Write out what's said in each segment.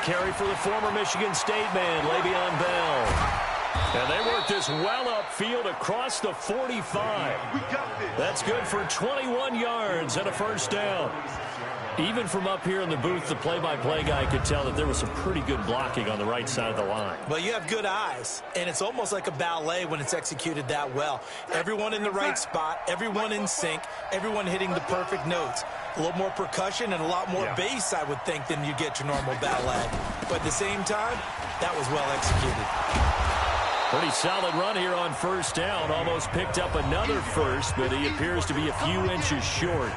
carry for the former Michigan State man, Le'Veon Bell. And they work this well upfield across the 45. That's good for 21 yards and a first down. Even from up here in the booth, the play-by-play guy could tell that there was some pretty good blocking on the right side of the line. Well, you have good eyes, and it's almost like a ballet when it's executed that well. Everyone in the right spot, everyone in sync, everyone hitting the perfect notes. A little more percussion and a lot more bass, I would think, than you get your normal ballet. But at the same time, that was well executed. Pretty solid run here on first down. Almost picked up another first, but he appears to be a few inches short.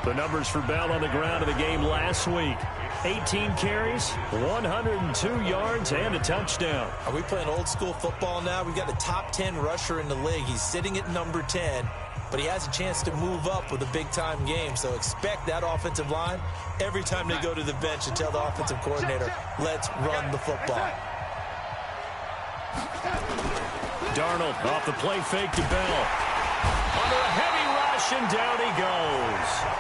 The numbers for Bell on the ground of the game last week. 18 carries, 102 yards, and a touchdown. Are we playing old school football now? We've got a top 10 rusher in the league. He's sitting at number 10, but he has a chance to move up with a big-time game. So expect that offensive line every time they go to the bench and tell the offensive coordinator, let's run the football. Darnold off the play fake to Bell. Under a heavy rush, and down he goes.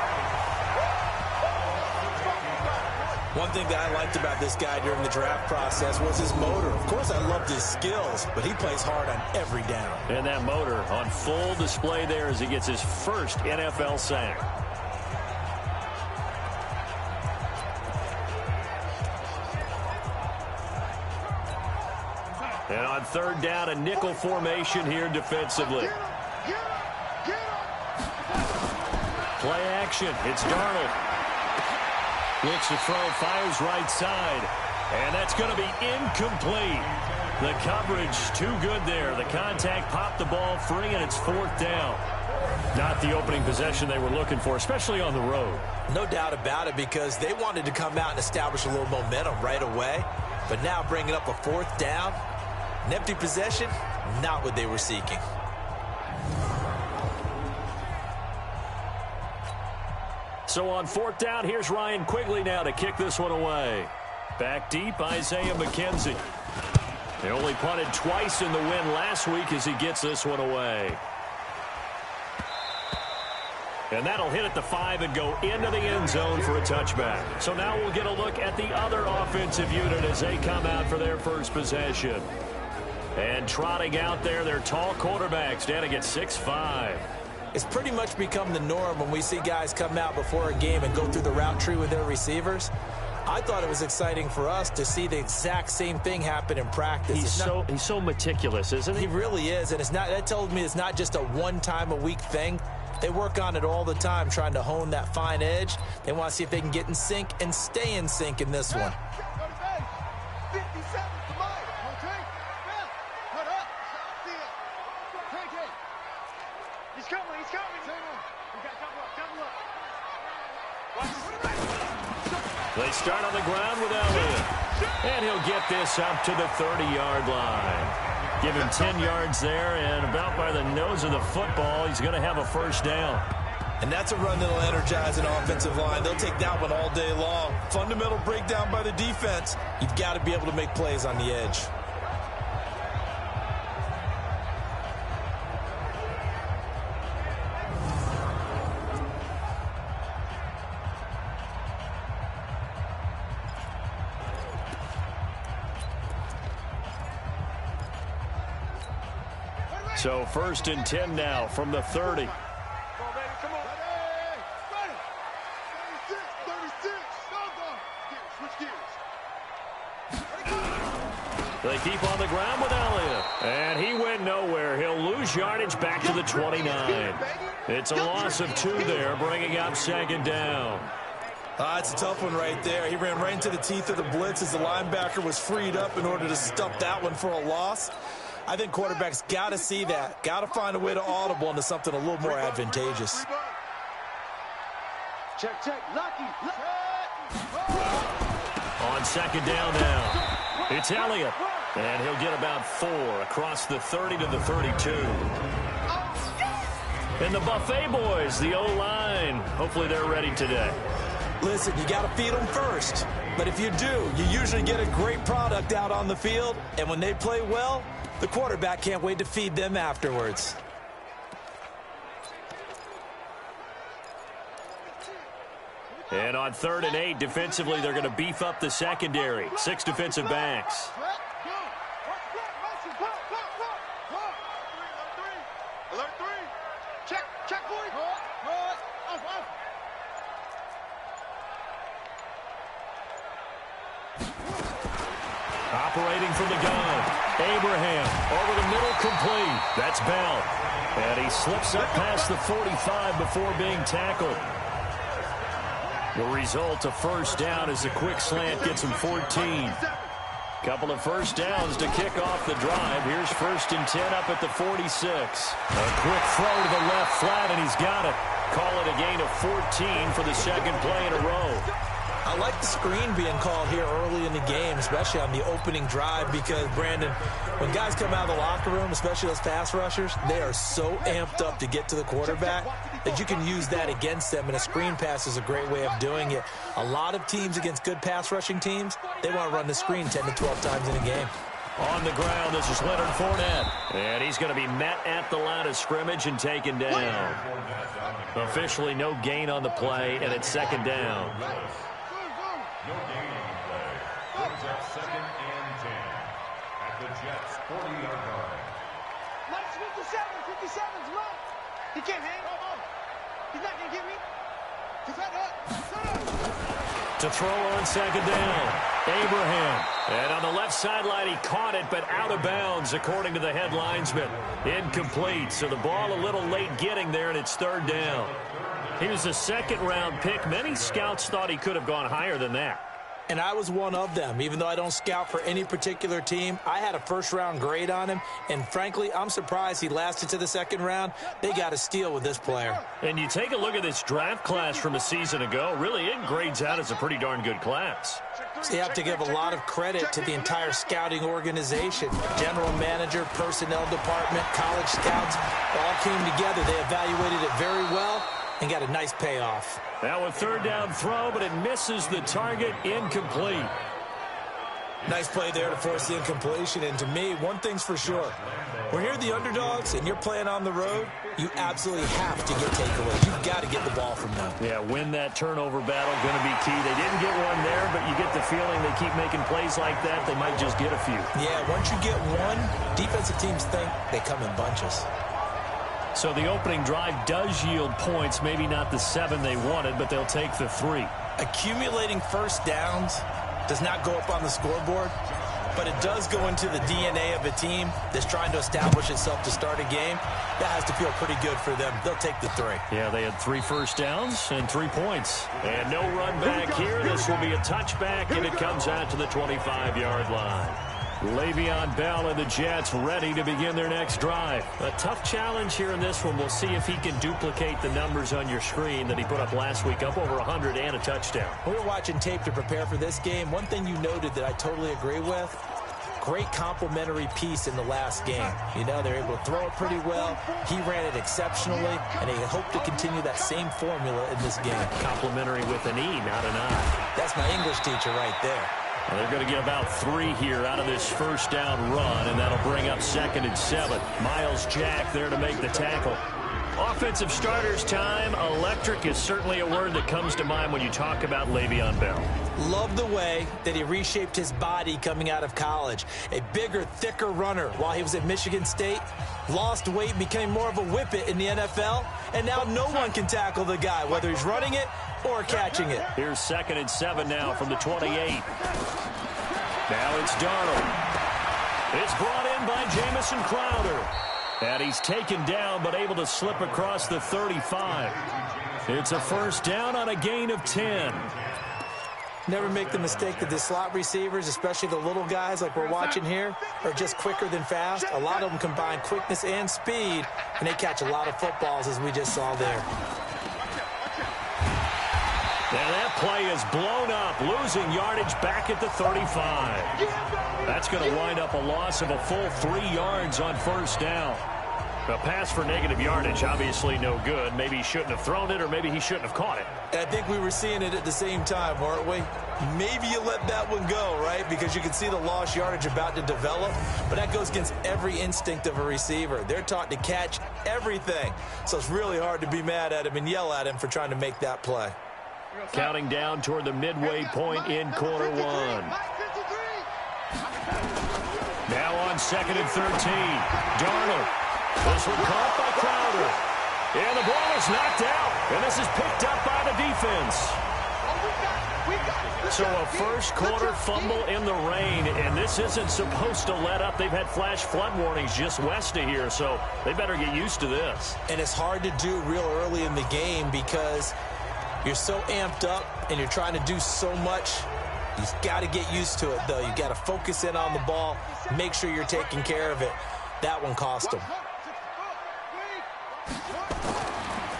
One thing that I liked about this guy during the draft process was his motor. Of course, I loved his skills, but he plays hard on every down. And that motor on full display there as he gets his first NFL sack. And on third down, a nickel formation here defensively. Play action. It's Darnold. Looks to throw, fires right side. And that's going to be incomplete. The coverage too good there. The contact popped the ball free, and it's fourth down. Not the opening possession they were looking for, especially on the road. No doubt about it, because they wanted to come out and establish a little momentum right away. But now bringing up a fourth down, an empty possession, not what they were seeking. So on fourth down, here's Ryan Quigley now to kick this one away. Back deep, Isaiah McKenzie. They only punted twice in the win last week as he gets this one away. And that'll hit at the 5 and go into the end zone for a touchback. So now we'll get a look at the other offensive unit as they come out for their first possession. And trotting out there, their tall quarterbacks standing at 6'5". It's pretty much become the norm when we see guys come out before a game and go through the route tree with their receivers. I thought it was exciting for us to see the exact same thing happen in practice. He's so meticulous, isn't he? He really is, and that tells me it's not just a one-time-a-week thing. They work on it all the time, trying to hone that fine edge. They want to see if they can get in sync and stay in sync in this one. They start on the ground with Elliott. And he'll get this up to the 30-yard line. Give him 10 yards there, and about by the nose of the football, he's going to have a first down. And that's a run that'll energize an offensive line. They'll take that one all day long. Fundamental breakdown by the defense. You've got to be able to make plays on the edge. So first and 10 now from the 30. They keep on the ground with Elliott. And he went nowhere. He'll lose yardage back to the 29. It's a loss of 2 there, bringing up second down. It's a tough one right there. He ran right into the teeth of the blitz as the linebacker was freed up in order to stuff that one for a loss. I think quarterbacks got to see that. Got to find a way to audible into something a little more advantageous. Check. Lucky. On second down now, it's Elliott. And he'll get about 4 across the 30 to the 32. And the Buffet boys, the O-line, hopefully they're ready today. Listen, you got to feed them first. But if you do, you usually get a great product out on the field. And when they play well, the quarterback can't wait to feed them afterwards. And on 3rd and 8, defensively, they're going to beef up the secondary. 6 defensive backs. Operating from the gun. Abraham over the middle, complete. That's Bell. And he slips up past the 45 before being tackled. The result, a first down as the quick slant gets him 14. Couple of first downs to kick off the drive. Here's 1st and 10 up at the 46. A quick throw to the left flat, and he's got it. Call it a gain of 14 for the second play in a row. I like the screen being called here early in the game, especially on the opening drive, because, Brandon, when guys come out of the locker room, especially those pass rushers, they are so amped up to get to the quarterback that you can use that against them, and a screen pass is a great way of doing it. A lot of teams against good pass rushing teams, they want to run the screen 10 to 12 times in a game. On the ground, this is Leonard Fournette. And he's going to be met at the line of scrimmage and taken down. Officially no gain on the play, and it's 2nd down. No gain on the play. Brings up 2nd and 10 at the Jets' 40-yard line. Minus 57's run. He can't hang. He's not going to get me. He's not up. To throw on 2nd down, Abraham. And on the left sideline, he caught it, but out of bounds, according to the head linesman. Incomplete, so the ball a little late getting there, and it's 3rd down. He was a 2nd-round pick. Many scouts thought he could have gone higher than that. And I was one of them. Even though I don't scout for any particular team, I had a 1st-round grade on him. And frankly, I'm surprised he lasted to the 2nd round. They got a steal with this player. And you take a look at this draft class from a season ago. Really, it grades out as a pretty darn good class. So you have to give a lot of credit to the entire scouting organization. General manager, personnel department, college scouts, all came together. They evaluated it very well and got a nice payoff. Now a 3rd down throw, but it misses the target. Incomplete. Nice play there to force the incompletion. And to me, one thing's for sure. When you're the underdogs and you're playing on the road, you absolutely have to get takeaways. You've got to get the ball from them. Yeah, win that turnover battle, going to be key. They didn't get one there, but you get the feeling they keep making plays like that, they might just get a few. Yeah, once you get one, defensive teams think they come in bunches. So the opening drive does yield points, maybe not the 7 they wanted, but they'll take the 3. Accumulating first downs does not go up on the scoreboard, but it does go into the DNA of a team that's trying to establish itself to start a game. That has to feel pretty good for them. They'll take the 3. Yeah, they had 3 first downs and 3 points. And no run back here. This will be a touchback, and it comes out to the 25-yard line. Le'Veon Bell and the Jets ready to begin their next drive. A tough challenge here in this one. We'll see if he can duplicate the numbers on your screen that he put up last week, up over 100 and a touchdown. We were watching tape to prepare for this game. One thing you noted that I totally agree with, great complementary piece in the last game. You know, they're able to throw it pretty well. He ran it exceptionally, and they hope to continue that same formula in this game. Complimentary with an E, not an I. That's my English teacher right there. Well, they're going to get about 3 here out of this first down run, and that'll bring up 2nd and 7. Miles Jack there to make the tackle. Offensive starters time. Electric is certainly a word that comes to mind when you talk about Le'Veon Bell. Love the way that he reshaped his body coming out of college. A bigger, thicker runner while he was at Michigan State. Lost weight, became more of a whippet in the NFL. And now no one can tackle the guy, whether he's running it or catching it. Here's 2nd and 7 now from the 28. Now it's Darnold. It's brought in by Jamison Crowder. And he's taken down, but able to slip across the 35. It's a first down on a gain of 10. Never make the mistake that the slot receivers, especially the little guys like we're watching here, are just quicker than fast. A lot of them combine quickness and speed, and they catch a lot of footballs, as we just saw there. Now that play is blown up, losing yardage back at the 35. That's going to wind up a loss of a full 3 yards on first down. A pass for negative yardage, obviously no good. Maybe he shouldn't have thrown it, or maybe he shouldn't have caught it. I think we were seeing it at the same time, weren't we? Maybe you let that one go, right? Because you can see the lost yardage about to develop. But that goes against every instinct of a receiver. They're taught to catch everything. So it's really hard to be mad at him and yell at him for trying to make that play. Counting down toward the midway point in quarter one. Now on 2nd and 13. Darnold. This one caught by Crowder. And the ball is knocked out. And this is picked up by the defense. So a first quarter fumble in the rain, and this isn't supposed to let up. They've had flash flood warnings just west of here, so they better get used to this. And it's hard to do real early in the game because you're so amped up and you're trying to do so much. You've got to get used to it, though. You've got to focus in on the ball, make sure you're taking care of it. That one cost him.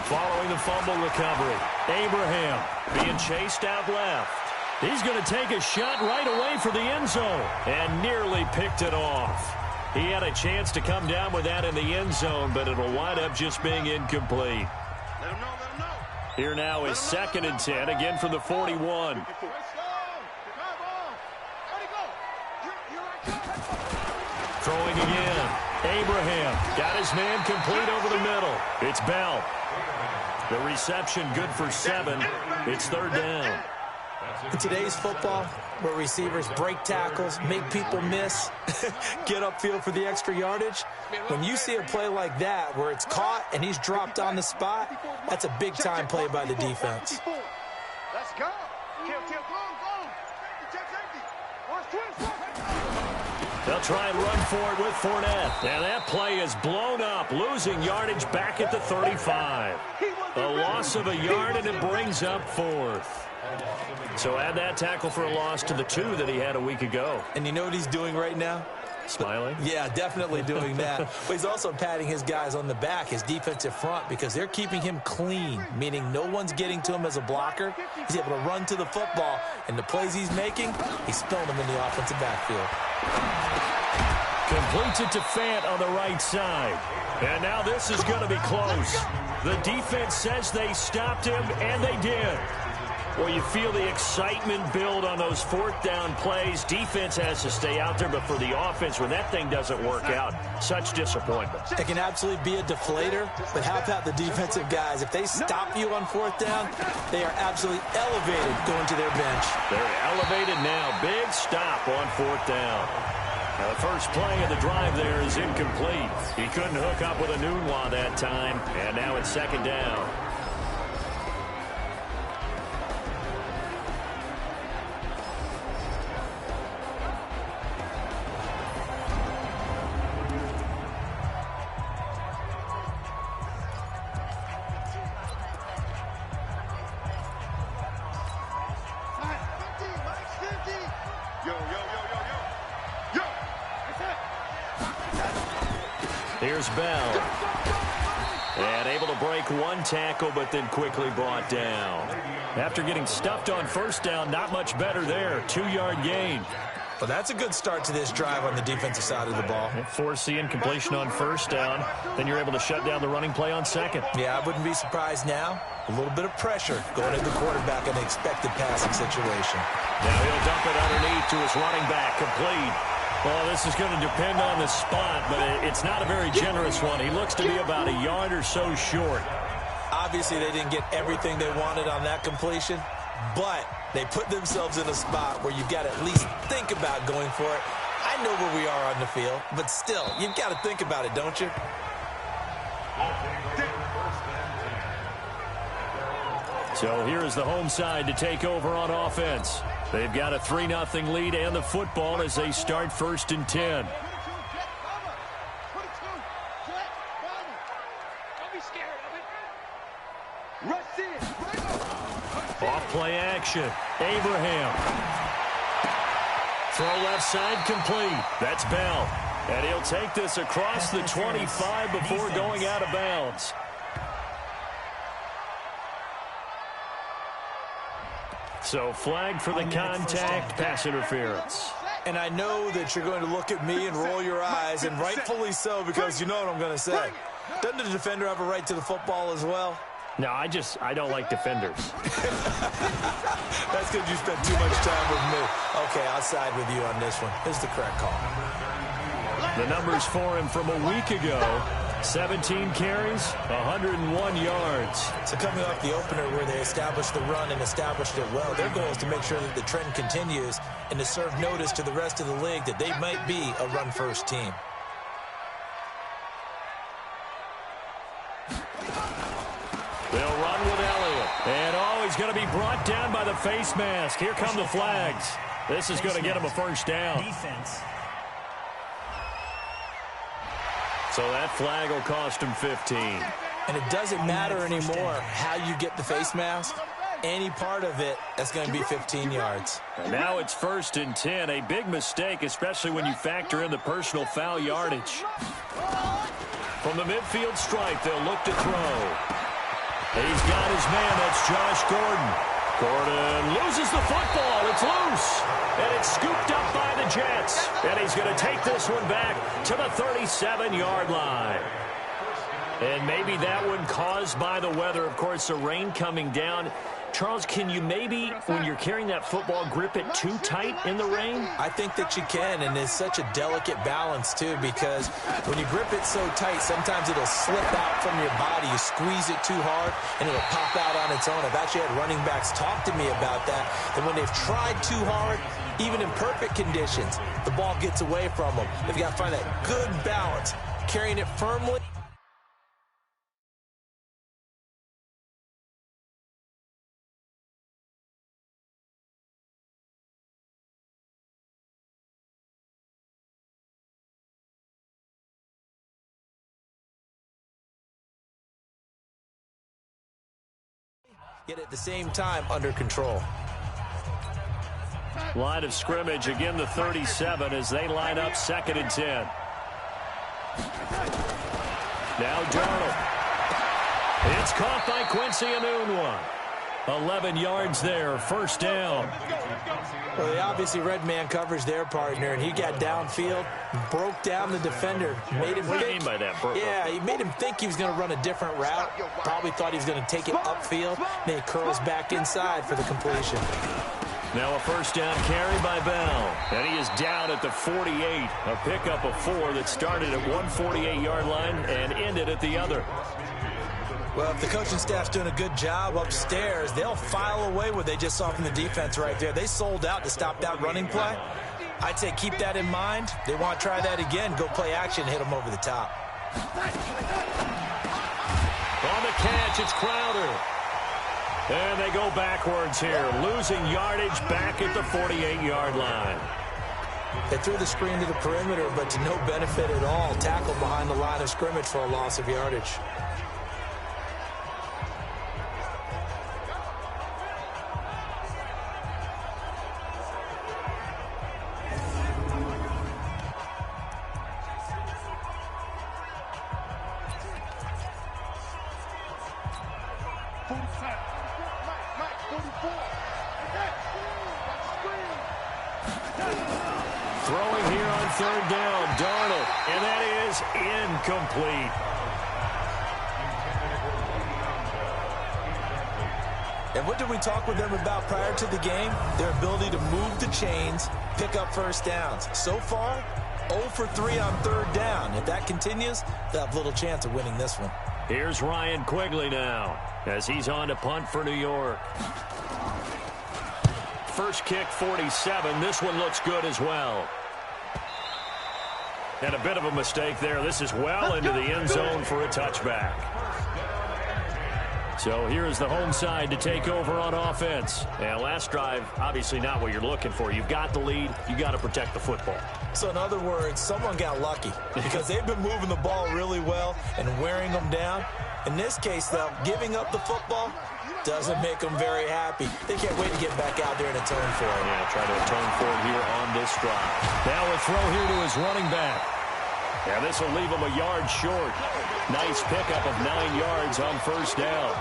Following the fumble recovery, Abraham being chased out left. He's going to take a shot right away for the end zone and nearly picked it off. He had a chance to come down with that in the end zone, but it'll wind up just being incomplete. Here now is 2nd and 10, again from the 41. Throwing again. Abraham got his man complete over the middle. It's Bell. The reception good for 7. It's 3rd down. In today's football, where receivers break tackles, make people miss, get upfield for the extra yardage, when you see a play like that where it's caught and he's dropped on the spot, that's a big-time play by the defense. Let's go. They'll try and run for it with Fournette. And that play is blown up, losing yardage back at the 35. A loss of a yard, and it brings up 4th. So add that tackle for a loss to the 2 that he had a week ago. And you know what he's doing right now? Smiling? Yeah, definitely doing that. But he's also patting his guys on the back, his defensive front, because they're keeping him clean, meaning no one's getting to him as a blocker. He's able to run to the football, and the plays he's making, he's spilling them in the offensive backfield. Completes it to Fant on the right side. And now this is going to be close. The defense says they stopped him, and they did. Well, you feel the excitement build on those 4th down plays. Defense has to stay out there, but for the offense, when that thing doesn't work out, such disappointment. It can absolutely be a deflator, but how about the defensive guys? If they stop you on 4th down, they are absolutely elevated going to their bench. They're elevated now. Big stop on 4th down. Now, the first play of the drive there is incomplete. He couldn't hook up with a Nunwa that time, and now it's 2nd down. Here's Bell. And able to break one tackle, but then quickly brought down. After getting stuffed on 1st down, not much better there. 2-yard gain. Well, that's a good start to this drive on the defensive side of the ball. Force the incompletion on 1st down. Then you're able to shut down the running play on 2nd. Yeah, I wouldn't be surprised now. A little bit of pressure going at the quarterback in the expected passing situation. Now he'll dump it underneath to his running back. Complete. Well, this is going to depend on the spot, but it's not a very generous one. He looks to be about a yard or so short. Obviously, they didn't get everything they wanted on that completion, but they put themselves in a spot where you've got to at least think about going for it. I know where we are on the field, but still, you've got to think about it, don't you? So here is the home side to take over on offense. They've got a 3-0 lead and the football as they start 1st and 10. Off play action. Abraham. Throw left side complete. That's Bell. And he'll take this across the 25 before going out of bounds. So flag for the contact, pass interference. And I know that you're going to look at me and roll your eyes, and rightfully so, because you know what I'm going to say. Doesn't the defender have a right to the football as well? No, I don't like defenders. That's because you spent too much time with me. Okay, I'll side with you on this one. This is the correct call. The numbers for him from a week ago. 17 carries, 101 yards. So coming off the opener where they established the run and established it well, their goal is to make sure that the trend continues and to serve notice to the rest of the league that they might be a run-first team. They'll run with Elliott. And, he's going to be brought down by the face mask. Here come the flags. This is going to get him a first down. Defense. So that flag will cost him 15. And it doesn't matter anymore how you get the face mask. Any part of it, that's going to be 15 yards. And now it's 1st and 10. A big mistake, especially when you factor in the personal foul yardage. From the midfield stripe, they'll look to throw. He's got his man. That's Josh Gordon. Gordon loses the football. It's loose. And it's scooped up by the Jets. And he's going to take this one back to the 37-yard line. And maybe that one caused by the weather. Of course, the rain coming down. Charles, can you maybe, when you're carrying that football, grip it too tight in the rain? I think that you can, and it's such a delicate balance, too, because when you grip it so tight, sometimes it'll slip out from your body. You squeeze it too hard, and it'll pop out on its own. I've actually had running backs talk to me about that, and when they've tried too hard, even in perfect conditions, the ball gets away from them. They've got to find that good balance, carrying it firmly. Yet at the same time under control. Line of scrimmage, again the 37 as they line up 2nd and 10. Now Darnold. It's caught by Quincy Enunwa. 11 yards there, 1st down. Well, they obviously read man coverage their partner, and he got downfield, broke down the defender, made him What do you think, mean by that? yeah, he made him think he was going to run a different route. Probably thought he was going to take it upfield. Then he curls back inside for the completion. Now a 1st down carry by Bell. And he is down at the 48. A pickup of 4 that started at one 48-yard line and ended at the other. Well, if the coaching staff's doing a good job upstairs, they'll file away what they just saw from the defense right there. They sold out to stop that running play. I'd say keep that in mind. They want to try that again. Go play action, hit them over the top. On the catch, it's Crowder. And they go backwards here, losing yardage back at the 48-yard line. They threw the screen to the perimeter, but to no benefit at all. Tackle behind the line of scrimmage for a loss of yardage. Throwing here on 3rd down, Darnold, and that is incomplete. And what did we talk with them about prior to the game? Their ability to move the chains, pick up 1st downs. So far, 0 for 3 on 3rd down. If that continues, they'll have little chance of winning this one. Here's Ryan Quigley now as he's on to punt for New York. First kick, 47. This one looks good as well. And a bit of a mistake there. This is well into the end zone for a touchback. So here's the home side to take over on offense. And last drive, obviously not what you're looking for. You've got the lead. You got to protect the football. So in other words, someone got lucky because they've been moving the ball really well and wearing them down. In this case, though, giving up the football doesn't make them very happy. They can't wait to get back out there and atone for it. Yeah, try to atone for it here on this drive. Now a throw here to his running back. And this will leave him a yard short. Nice pickup of 9 yards on 1st down.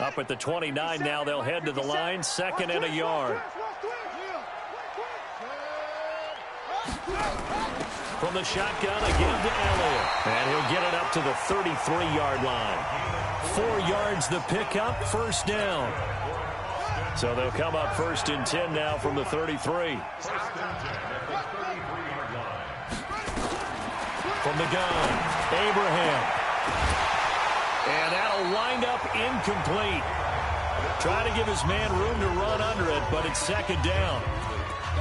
Up at the 29 now, they'll head to the line, 2nd and a yard. from the shotgun again to Elliott. And he'll get it up to the 33-yard line. 4 yards the pickup, first down. So they'll come up 1st and 10 now from the 33. From the gun, Abraham. And that'll wind up incomplete. Try to give his man room to run under it, but it's 2nd down.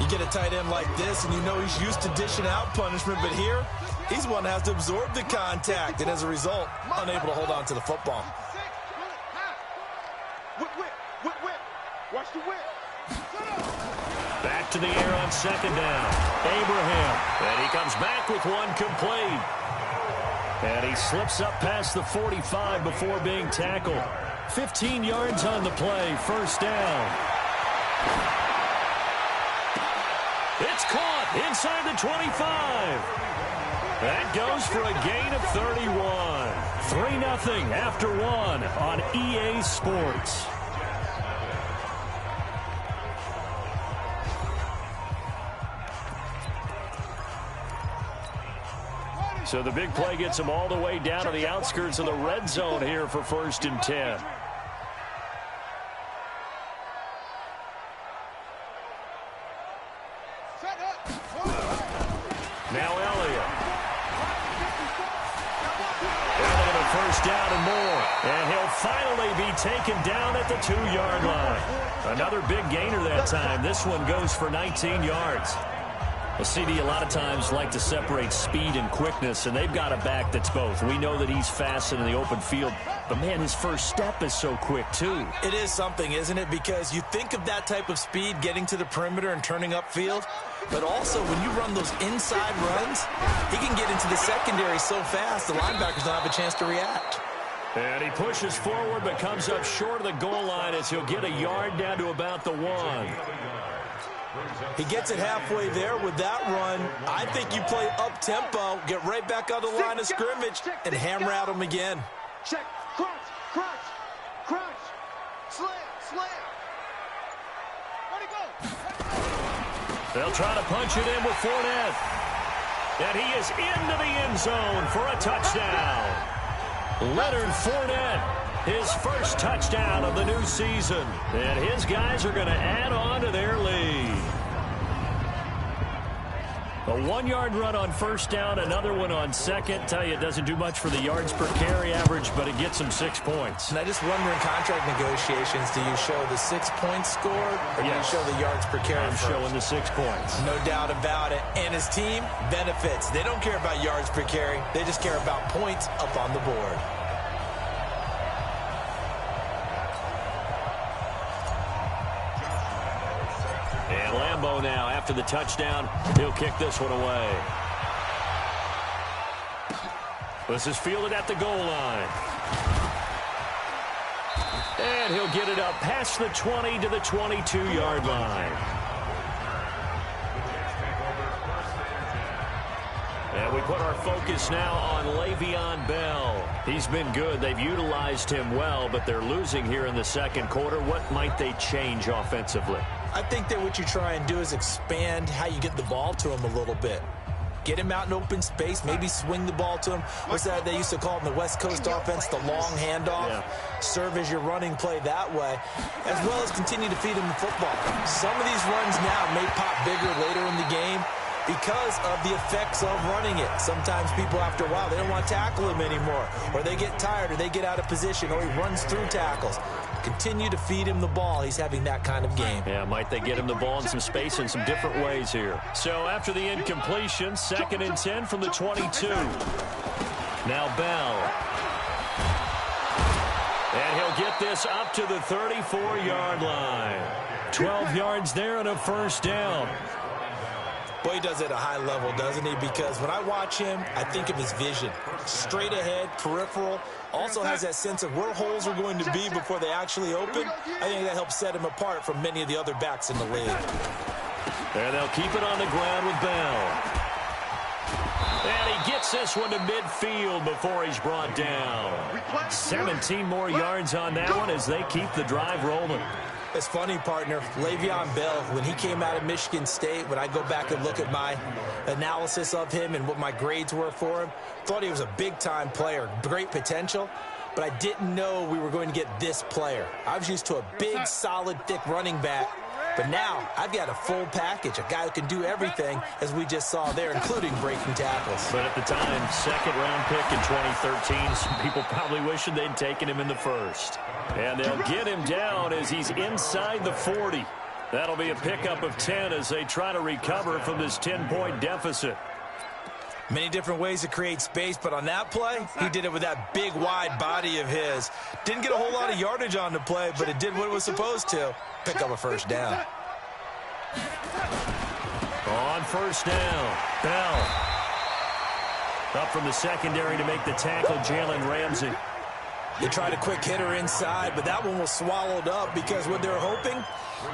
You get a tight end like this, and you know he's used to dishing out punishment, but here, he's one that has to absorb the contact, and as a result, unable to hold on to the football. Whip, whip, whip, whip. Watch the whip. Back to the air on 2nd down. Abraham. And he comes back with one complete. And he slips up past the 45 before being tackled. 15 yards on the play, 1st down. It's caught inside the 25. That goes for a gain of 31. 3-0 after 1 on EA Sports. So the big play gets him all the way down to the outskirts of the red zone here for 1st and 10. Now Elliott. And a 1st down and more. And he'll finally be taken down at the 2-yard line. Another big gainer that time. This one goes for 19 yards. Well, CD, a lot of times like to separate speed and quickness, and they've got a back that's both. We know that he's fast in the open field, but, man, his first step is so quick, too. It is something, isn't it? Because you think of that type of speed getting to the perimeter and turning upfield, but also when you run those inside runs, he can get into the secondary so fast the linebackers don't have a chance to react. And he pushes forward but comes up short of the goal line as he'll get a yard down to about the 1. He gets it halfway there with that run. I think you play up-tempo, get right back on the line of scrimmage, and hammer at him again. Check, crunch, crunch, crunch, slam, slam. Where'd he go? They'll try to punch it in with Fournette. And he is into the end zone for a touchdown. Leonard Fournette, his first touchdown of the new season. And his guys are going to add on to their lead. A 1-yard run on 1st down, another one on 2nd. Tell you, it doesn't do much for the yards per carry average, but it gets him 6 points. And I just wonder in contract negotiations, do you show the 6 points scored, or do you show the yards per carry? I'm showing the 6 points. No doubt about it. And his team benefits. They don't care about yards per carry. They just care about points up on the board. And Lambeau now, after the touchdown, he'll kick this one away. This is fielded at the goal line. And he'll get it up past the 20 to the 22-yard line. And we put our focus now on Le'Veon Bell. He's been good. They've utilized him well, but they're losing here in the 2nd quarter. What might they change offensively? I think that what you try and do is expand how you get the ball to him a little bit. Get him out in open space, maybe swing the ball to him. What's that they used to call in the West Coast offense, the long handoff? Yeah. Serve as your running play that way, as well as continue to feed him the football. Some of these runs now may pop bigger later in the game because of the effects of running it. Sometimes people, after a while, they don't want to tackle him anymore, or they get tired, or they get out of position, or he runs through tackles. Continue to feed him the ball. He's having that kind of game. Yeah, might they get him the ball in some space in some different ways here. So after the incompletion, 2nd and 10 from the 22. Now Bell. And he'll get this up to the 34-yard line. 12 yards there and a 1st down. Boy, he does it at a high level, doesn't he? Because when I watch him, I think of his vision. Straight ahead, peripheral. Also has that sense of where holes are going to be before they actually open. I think that helps set him apart from many of the other backs in the league. And they'll keep it on the ground with Bell. And he gets this one to midfield before he's brought down. 17 more yards on that one as they keep the drive rolling. It's funny, partner. Le'Veon Bell, when he came out of Michigan State, when I go back and look at my analysis of him and what my grades were for him, thought he was a big-time player, great potential, but I didn't know we were going to get this player. I was used to a big, solid, thick running back, but now I've got a full package, a guy who can do everything, as we just saw there, including breaking tackles. But at the time, second-round pick in 2013, some people probably wishing they'd taken him in the first. And they'll get him down as he's inside the 40. That'll be a pickup of 10 as they try to recover from this 10-point deficit. Many different ways to create space, but on that play, he did it with that big, wide body of his. Didn't get a whole lot of yardage on the play, but it did what it was supposed to. Pick up a first down. On first down, Bell. Up from the secondary to make the tackle, Jalen Ramsey. They tried a quick hitter inside, but that one was swallowed up because what they're hoping,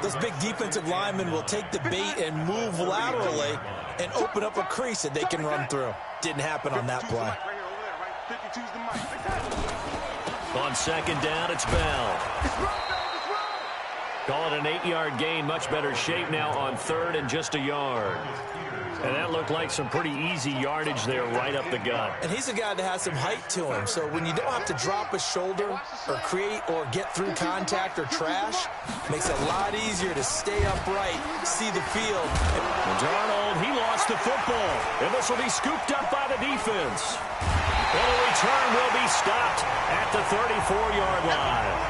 those big defensive linemen will take the bait and move laterally and open up a crease that they can run through. Didn't happen on that play. On second down, it's Bell. Call it an 8-yard gain. Much better shape now on third and just a yard. And that looked like some pretty easy yardage there right up the gut. And he's a guy that has some height to him. So when you don't have to drop a shoulder or create or get through contact or trash, makes it a lot easier to stay upright, see the field. And Darnold, he lost the football. And this will be scooped up by the defense. And the return will be stopped at the 34-yard line.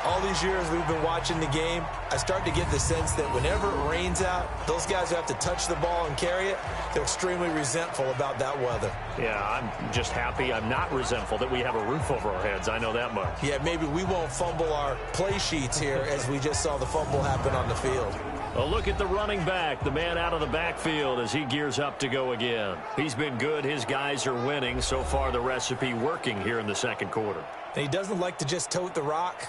All these years we've been watching the game, I start to get the sense that whenever it rains out, those guys who have to touch the ball and carry it, they're extremely resentful about that weather. Yeah, I'm just happy I'm not resentful that we have a roof over our heads. I know that much. Yeah, maybe we won't fumble our play sheets here as we just saw the fumble happen on the field. A look at the running back, the man out of the backfield as he gears up to go again. He's been good. His guys are winning. So far, the recipe working here in the second quarter. And he doesn't like to just tote the rock.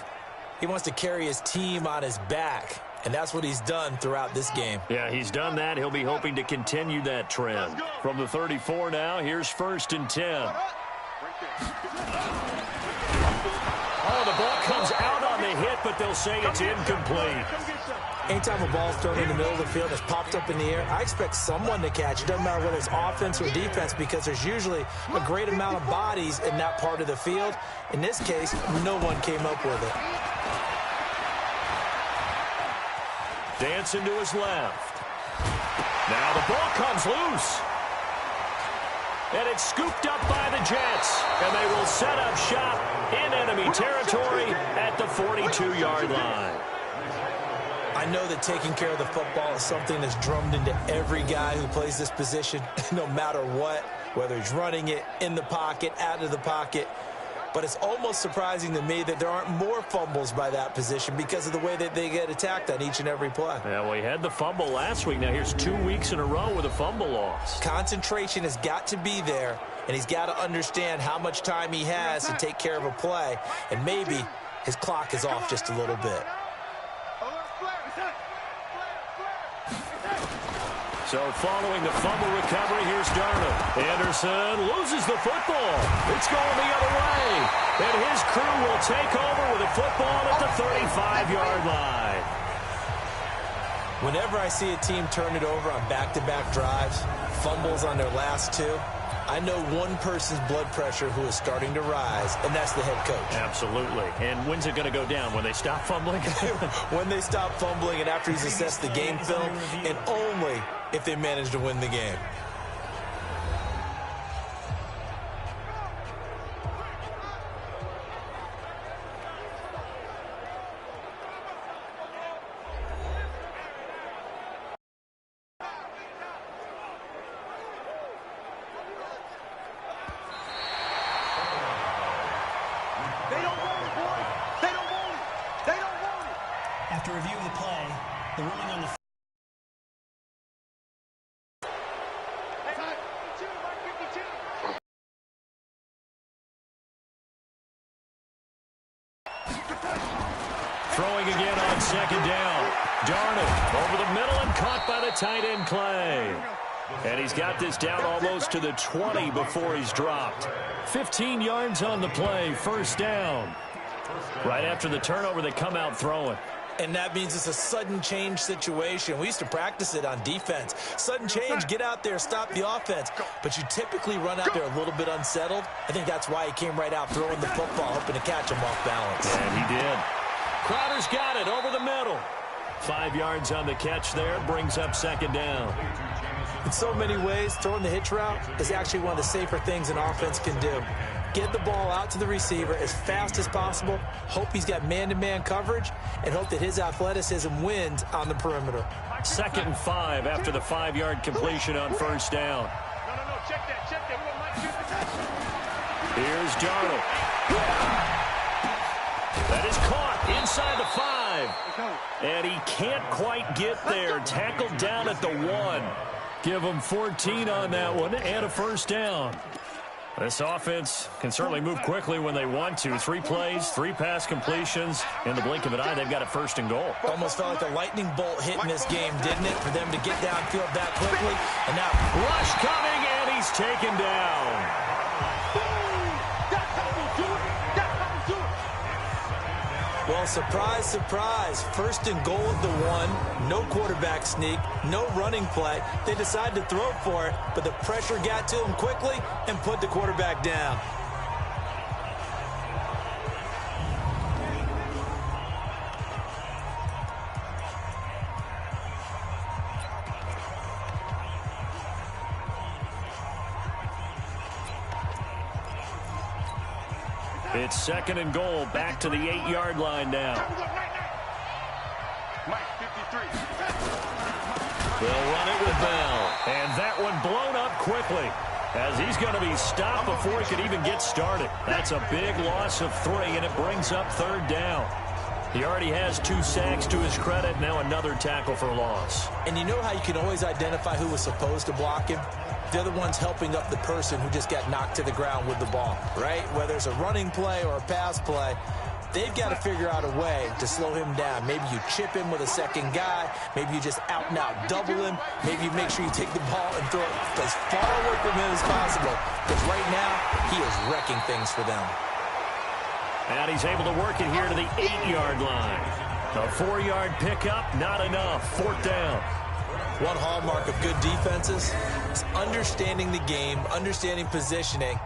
He wants to carry his team on his back, and that's what he's done throughout this game. Yeah, he's done that. He'll be hoping to continue that trend. From the 34 now, here's first and 10. Oh, the ball comes out on the hit, but they'll say it's incomplete. Anytime a ball's thrown in the middle of the field, it's popped up in the air, I expect someone to catch. It doesn't matter whether it's offense or defense because there's usually a great amount of bodies in that part of the field. In this case, no one came up with it. Dancing to his left. Now the ball comes loose. And it's scooped up by the Jets. And they will set up shop in enemy territory at the 42-yard line. I know that taking care of the football is something that's drummed into every guy who plays this position, no matter what, whether he's running it, in the pocket, out of the pocket. But it's almost surprising to me that there aren't more fumbles by that position because of the way that they get attacked on each and every play. Yeah, we had the fumble last week. Now here's 2 weeks in a row with a fumble loss. Concentration has got to be there, and he's got to understand how much time he has to take care of a play, and maybe his clock is off just a little bit. So following the fumble recovery, here's Darnold. Anderson loses the football. It's going the other way. And his crew will take over with a football at the 35-yard line. Whenever I see a team turn it over on back-to-back drives, fumbles on their last two, I know one person's blood pressure who is starting to rise, and that's the head coach. Absolutely. And when's it going to go down? When they stop fumbling? When they stop fumbling and after he's assessed the game film, and only if they manage to win the game. After review of the play, the ruling on the Throwing again on second down. Darnold over the middle and caught by the tight end Clay. And he's got this down almost to the 20 before he's dropped. 15 yards on the play, first down. Right after the turnover, they come out throwing. And that means it's a sudden change situation. We used to practice it on defense. Sudden change, get out there, stop the offense. But you typically run out there a little bit unsettled. I think that's why he came right out throwing the football, hoping to catch him off balance. And he did. Crowder's got it over the middle. 5 yards on the catch there, brings up second down. In so many ways, throwing the hitch route is actually one of the safer things an offense can do. Get the ball out to the receiver as fast as possible, hope he's got man-to-man coverage, and hope that his athleticism wins on the perimeter. 2nd and 5 after the 5-yard completion on first down. No, check that. Here's Darnold. That is caught inside the 5. And he can't quite get there. Tackled down at the 1. Give him 14 on that one and a first down. This offense can certainly move quickly when they want to. 3 plays, 3 pass completions. In the blink of an eye, they've got a 1st and goal. Almost felt like a lightning bolt hit in this game, didn't it? For them to get downfield that quickly. And now rush coming, and he's taken down. Well, surprise, surprise. 1st and goal at the 1. No quarterback sneak. No running play. They decided to throw for it, but the pressure got to him quickly and put the quarterback down. It's 2nd and goal, back to the 8-yard line now. They'll run it with Bell. And that one blown up quickly as he's going to be stopped before he can even get started. That's a big loss of 3, and it brings up 3rd down. He already has 2 sacks to his credit, now another tackle for loss. And you know how you can always identify who was supposed to block him? They're the ones helping up the person who just got knocked to the ground with the ball, right? Whether it's a running play or a pass play, they've got to figure out a way to slow him down. Maybe you chip him with a second guy. Maybe you just out and out double him. Maybe you make sure you take the ball and throw it as far away from him as possible. Because right now, he is wrecking things for them. And he's able to work it here to the 8-yard line. A 4-yard pickup, not enough. 4th down. One hallmark of good defenses is understanding the game, understanding positioning,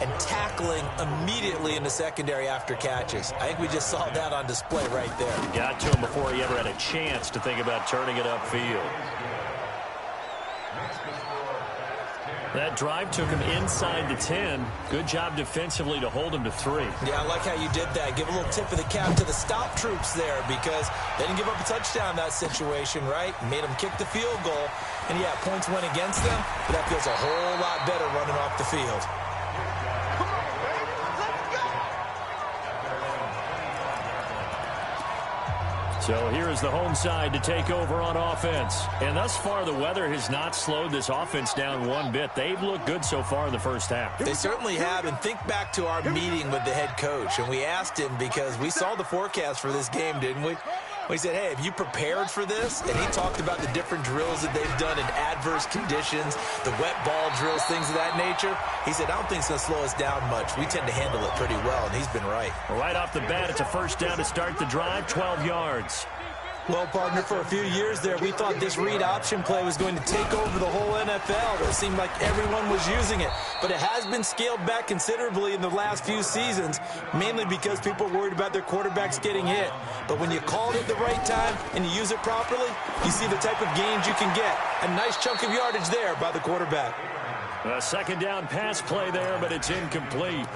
and tackling immediately in the secondary after catches. I think we just saw that on display right there. Got to him before he ever had a chance to think about turning it upfield. That drive took him inside the 10. Good job defensively to hold him to 3. Yeah, I like how you did that. Give a little tip of the cap to the stop troops there because they didn't give up a touchdown in that situation, right? Made them kick the field goal. And, yeah, points went against them, but that feels a whole lot better running off the field. So here is the home side to take over on offense. And thus far, the weather has not slowed this offense down one bit. They've looked good so far in the first half. They certainly have. And think back to our meeting with the head coach. And we asked him because we saw the forecast for this game, didn't we? We said, hey, have you prepared for this? And he talked about the different drills that they've done in adverse conditions, the wet ball drills, things of that nature. He said, I don't think it's going to slow us down much. We tend to handle it pretty well, and he's been right. Right off the bat, it's a 1st down to start the drive, 12 yards. Well, partner, for a few years there, we thought this read option play was going to take over the whole NFL. It seemed like everyone was using it. But it has been scaled back considerably in the last few seasons, mainly because people are worried about their quarterbacks getting hit. But when you call it at the right time and you use it properly, you see the type of gains you can get. A nice chunk of yardage there by the quarterback. A 2nd down pass play there, but it's incomplete.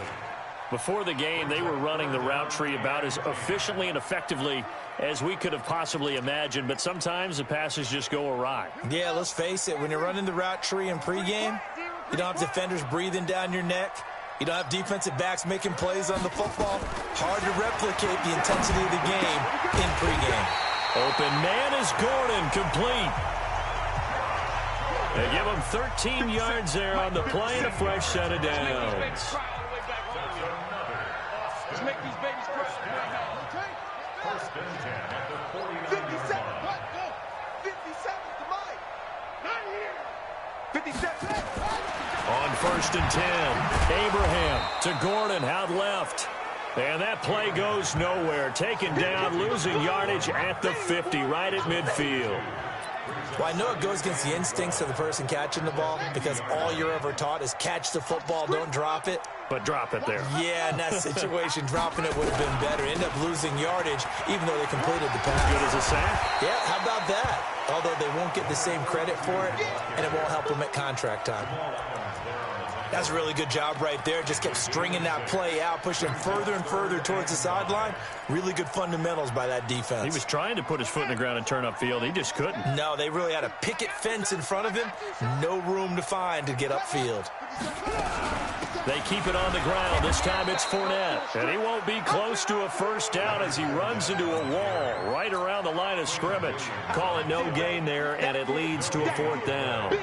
Before the game, they were running the route tree about as efficiently and effectively as we could have possibly imagined, but sometimes the passes just go awry. Yeah, let's face it. When you're running the route tree in pregame, you don't have defenders breathing down your neck. You don't have defensive backs making plays on the football. Hard to replicate the intensity of the game in pregame. Open man is Gordon, complete. They give him 13 yards there on the play and a fresh set of downs. Let's make these babies cry. 1st and 10 at the 49. 57. What? Go. 57's the mic. Not here. 57. On 1st and 10, Abraham to Gordon out left. And that play goes nowhere. Taken down, losing yardage at the 50, right at midfield. Well, I know it goes against the instincts of the person catching the ball because all you're ever taught is catch the football, don't drop it. But drop it there. Yeah, in that situation, dropping it would have been better. End up losing yardage, even though they completed the pass. Good as a sack? Yeah, how about that? Although they won't get the same credit for it, and it won't help them at contract time. That's a really good job right there. Just kept stringing that play out, pushing further and further towards the sideline. Really good fundamentals by that defense. He was trying to put his foot in the ground and turn upfield. He just couldn't. No, they really had a picket fence in front of him. No room to find to get upfield. They keep it on the ground. This time it's Fournette. And he won't be close to a first down as he runs into a wall right around the line of scrimmage. Call it no gain there, and it leads to a fourth down.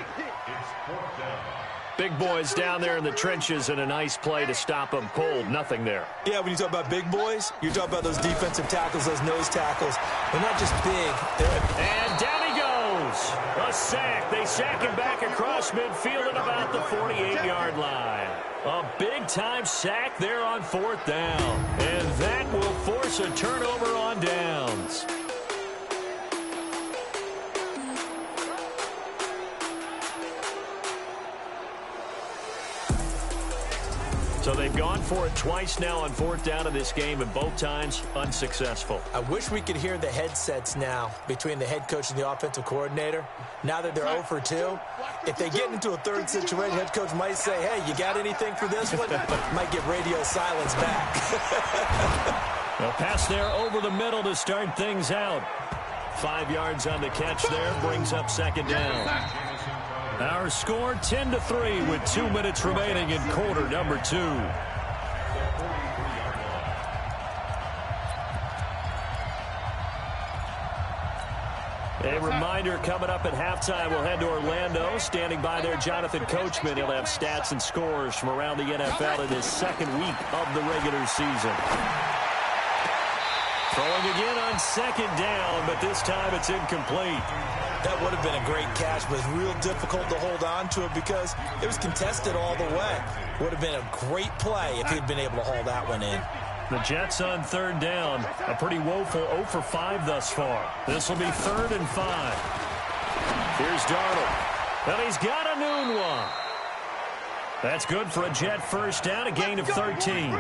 Big boys down there in the trenches, and a nice play to stop them cold. Nothing there. Yeah, when you talk about big boys, you're talking about those defensive tackles, those nose tackles. They're not just big. And down he goes. A sack. They sack him back across midfield at about the 48-yard line. A big-time sack there on fourth down. And that will force a turnover on downs. So they've gone for it twice now on fourth down in this game, and both times unsuccessful. I wish we could hear the headsets now between the head coach and the offensive coordinator. Now that they're 0 for 2, if they get into a third situation, head coach might say, hey, you got anything for this one? Might get radio silence back. A pass there over the middle to start things out. 5 yards on the catch there, brings up second down. Our score 10-3 with 2 minutes remaining in quarter number 2. A reminder coming up at halftime, we'll head to Orlando. Standing by there, Jonathan Coachman. He'll have stats and scores from around the NFL in his second week of the regular season. Throwing again on second down, but this time it's incomplete. That would have been a great catch, but it's real difficult to hold on to it because it was contested all the way. Would have been a great play if he'd been able to haul that one in. The Jets on third down. A pretty woeful 0 for 5 thus far. This will be 3rd and 5. Here's Darnold. And he's got a noon one. That's good for a Jet first down, a gain of 13.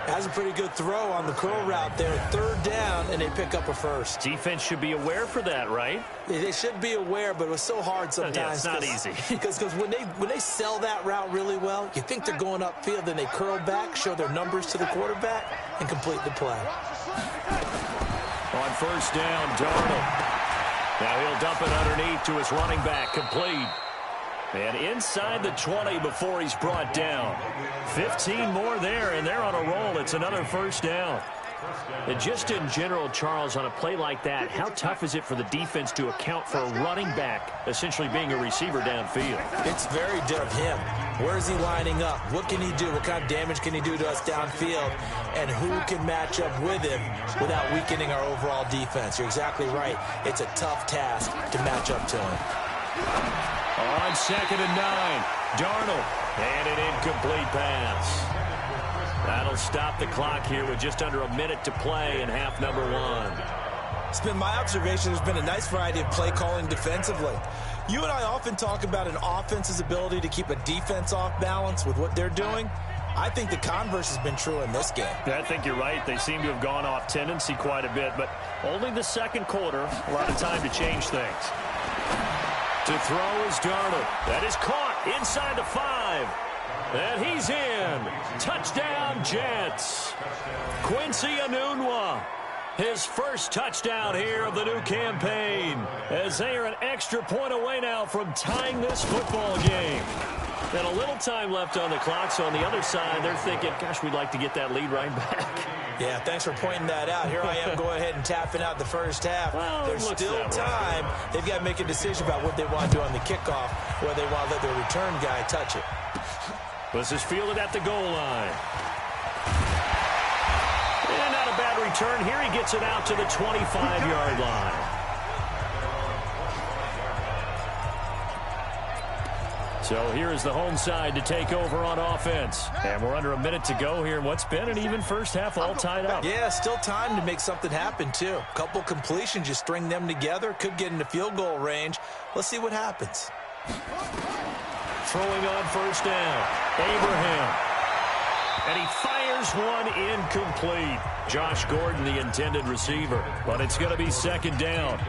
That's a pretty good throw on the curl route there. 3rd down, and they pick up a first. Defense should be aware for that, right? They should be aware, but it was so hard sometimes. Yeah, it's not easy. Because when they sell that route really well, you think they're going upfield, then they curl back, show their numbers to the quarterback, and complete the play. On first down, Darnold. Now he'll dump it underneath to his running back, complete. And inside the 20 before he's brought down. 15 more there, and they're on a roll. It's another first down. And just in general, Charles, on a play like that, how tough is it for the defense to account for a running back essentially being a receiver downfield? It's very different of him. Where is he lining up? What can he do? What kind of damage can he do to us downfield? And who can match up with him without weakening our overall defense? You're exactly right. It's a tough task to match up to him. On 2nd and 9, Darnold, and an incomplete pass. That'll stop the clock here with just under a minute to play in half number 1. It's been my observation there's been a nice variety of play calling defensively. You and I often talk about an offense's ability to keep a defense off balance with what they're doing. I think the converse has been true in this game. I think you're right. They seem to have gone off tendency quite a bit, but only the second quarter, a lot of time to change things. To throw is Darnold. That is caught inside the 5. And he's in. Touchdown, Jets. Quincy Enunwa. His first touchdown here of the new campaign. As they are an extra point away now from tying this football game. And a little time left on the clock, so on the other side, they're thinking, gosh, we'd like to get that lead right back. Yeah, thanks for pointing that out. Here I am going ahead and tapping out the first half. Well, there's still time. They've got to make a decision about what they want to do on the kickoff, whether they want to let their return guy touch it. This is fielded at the goal line. And not a bad return. Here he gets it out to the 25-yard line. So here is the home side to take over on offense. And we're under a minute to go here in what's been an even first half, all tied up. Yeah, still time to make something happen, too. A couple completions, you string them together, could get into field goal range. Let's see what happens. Throwing on first down, Abraham. And he fires one incomplete. Josh Gordon, the intended receiver. But it's going to be second down.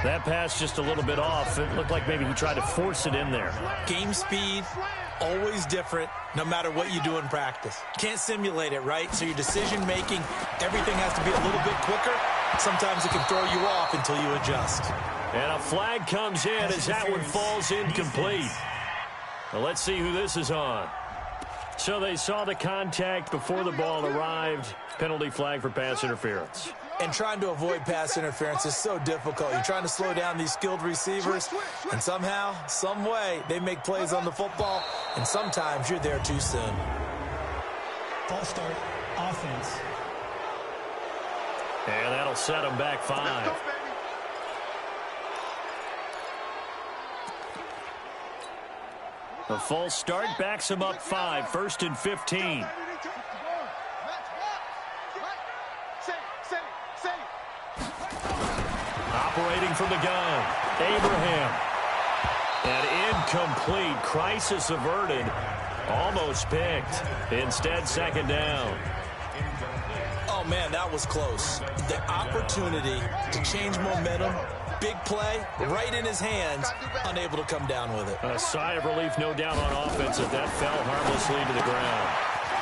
That pass just a little bit off. It looked like maybe he tried to force it in there. Game speed, always different, no matter what you do in practice. Can't simulate it, right? So your decision-making, everything has to be a little bit quicker. Sometimes it can throw you off until you adjust. And a flag comes in as that one falls incomplete. Well, let's see who this is on. So they saw the contact before the ball arrived. Penalty flag for pass interference. And trying to avoid pass interference is so difficult. You're trying to slow down these skilled receivers, and somehow, some way, they make plays on the football, and sometimes you're there too soon. False start, offense. And that'll set them back 5. A false start backs him up 5, 1st and 15. Operating from the gun, Abraham. And incomplete, crisis averted, almost picked. Instead, second down. Oh, man, that was close. The opportunity to change momentum, big play, right in his hands, unable to come down with it. A sigh of relief, no doubt, on offense that that fell harmlessly to the ground.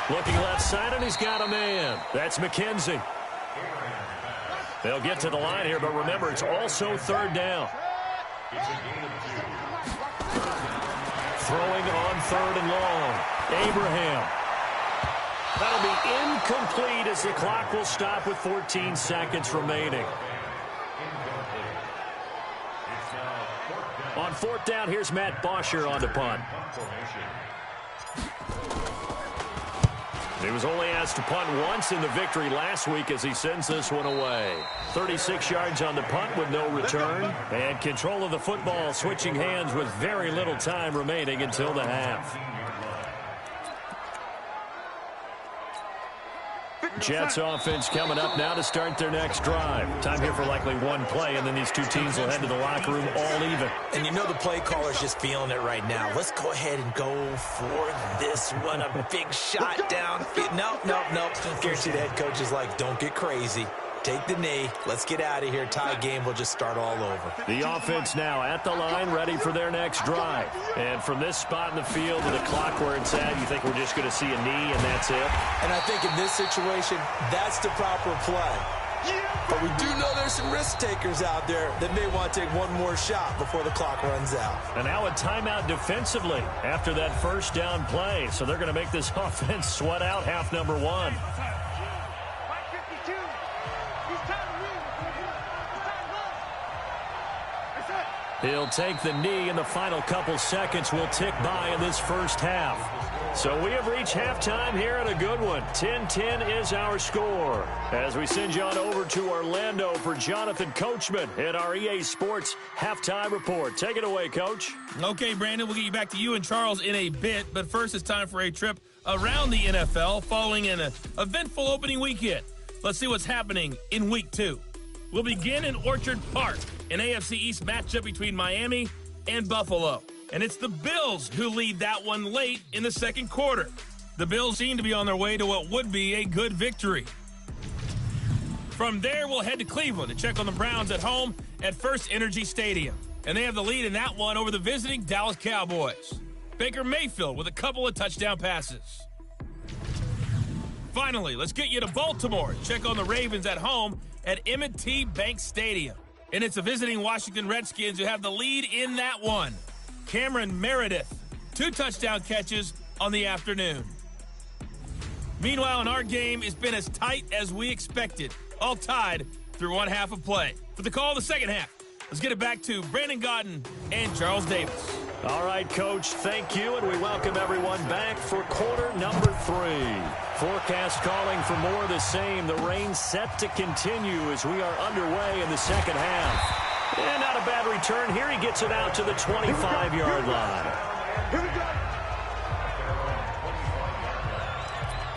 Looking left side, and he's got a man. That's McKenzie. They'll get to the line here, but remember, it's also third down. Throwing on third and long. Abraham. That'll be incomplete as the clock will stop with 14 seconds remaining. On fourth down, here's Matt Bosher on the punt. He was only asked to punt once in the victory last week as he sends this one away. 36 yards on the punt with no return. And control of the football switching hands with very little time remaining until the half. Jets offense coming up now to start their next drive. Time here for likely one play, and then these two teams will head to the locker room all even. And you know the play caller's just feeling it right now. Let's go ahead and go for this one. A big shot down. Nope. Guarantee the head coach is like, don't get crazy. Take the knee. Let's get out of here. Tie game will just start all over. The offense now at the line, ready for their next drive. And from this spot in the field to the clock where it's at, you think we're just going to see a knee and that's it? And I think in this situation, that's the proper play. But we do know there's some risk takers out there that may want to take one more shot before the clock runs out. And now a timeout defensively after that first down play. So they're going to make this offense sweat out half number 1. He'll take the knee, and the final couple seconds will tick by in this first half. So we have reached halftime here in a good one. 10-10 is our score. As we send you on over to Orlando for Jonathan Coachman in our EA Sports Halftime Report. Take it away, Coach. Okay, Brandon, we'll get you back to you and Charles in a bit. But first, it's time for a trip around the NFL following an eventful opening weekend. Let's see what's happening in Week 2. We'll begin in Orchard Park, an AFC East matchup between Miami and Buffalo. And it's the Bills who lead that one late in the second quarter. The Bills seem to be on their way to what would be a good victory. From there, we'll head to Cleveland to check on the Browns at home at First Energy Stadium. And they have the lead in that one over the visiting Dallas Cowboys. Baker Mayfield with a couple of touchdown passes. Finally, let's get you to Baltimore to check on the Ravens at home at M&T Bank Stadium. And it's the visiting Washington Redskins who have the lead in that one. Cameron Meredith, 2 touchdown catches on the afternoon. Meanwhile, in our game, it's been as tight as we expected, all tied through one half of play. For the call of the second half, let's get it back to Brandon Godden and Charles Davis. All right, Coach, thank you, and we welcome everyone back for quarter number 3. Forecast calling for more of the same. The rain set to continue as we are underway in the second half. And not a bad return here. He gets it out to the 25-yard line. Here we go.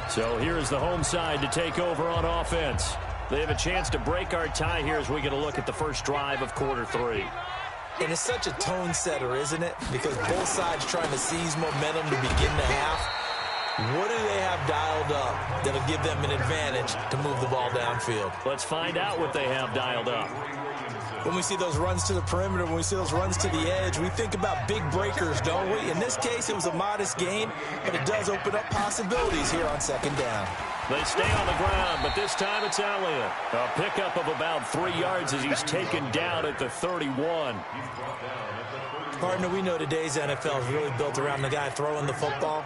So here's the home side to take over on offense. They have a chance to break our tie here as we get a look at the first drive of quarter 3. And it's such a tone setter, isn't it? Because both sides trying to seize momentum to begin the half. What do they have dialed up that'll give them an advantage to move the ball downfield? Let's find out what they have dialed up. When we see those runs to the perimeter, when we see those runs to the edge, we think about big breakers, don't we? In this case, it was a modest gain, but it does open up possibilities here on second down. They stay on the ground, but this time it's Elliott. A pickup of about 3 yards as he's taken down at the 31. Partner, we know today's NFL is really built around the guy throwing the football.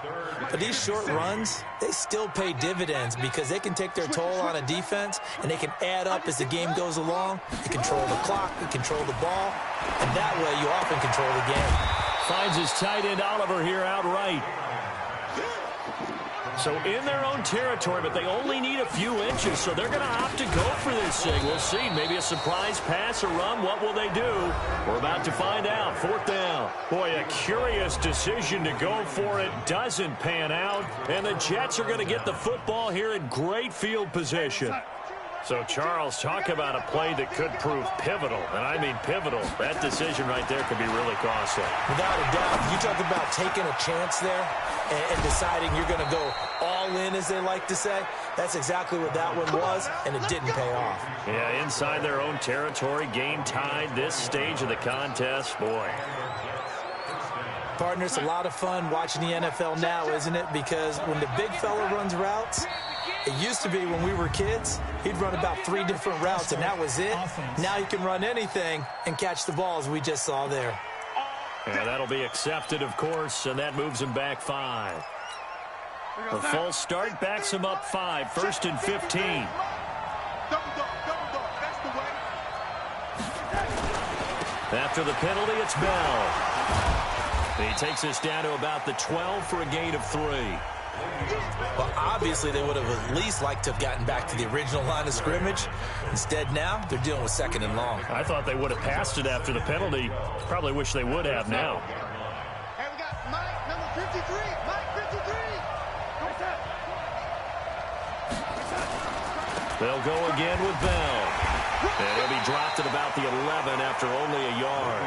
But these short runs, they still pay dividends because they can take their toll on a defense and they can add up as the game goes along. They control the clock, they control the ball, and that way you often control the game. Finds his tight end Oliver here outright. So in their own territory, but they only need a few inches, so they're going to opt to go for this thing. We'll see. Maybe a surprise pass or run. What will they do? We're about to find out. Fourth down. Boy, a curious decision to go for it. Doesn't pan out. And the Jets are going to get the football here in great field position. So, Charles, talk about a play that could prove pivotal. And I mean pivotal. That decision right there could be really costly. Without a doubt. You talk about taking a chance there and deciding you're going to go all in, as they like to say. That's exactly what that one was, and it didn't pay off. Yeah, inside their own territory, game tied, this stage of the contest, boy. Partner, it's a lot of fun watching the NFL now, isn't it? Because when the big fella runs routes, it used to be when we were kids, he'd run about 3 different routes, and that was it. Now he can run anything and catch the ball, as we just saw there. Yeah, that'll be accepted, of course, and that moves him back 5. The false start backs him up 5, 1st and 15. Double dog, that's the way. After the penalty, it's Bell. He takes us down to about the 12 for a gain of 3. Well, obviously, they would have at least liked to have gotten back to the original line of scrimmage. Instead, now, they're dealing with 2nd and long. I thought they would have passed it after the penalty. Probably wish they would have now. Hey, we got Mike, number 53. Mike, 53. They'll go again with Bell. And he'll be dropped at about the 11 after only a yard.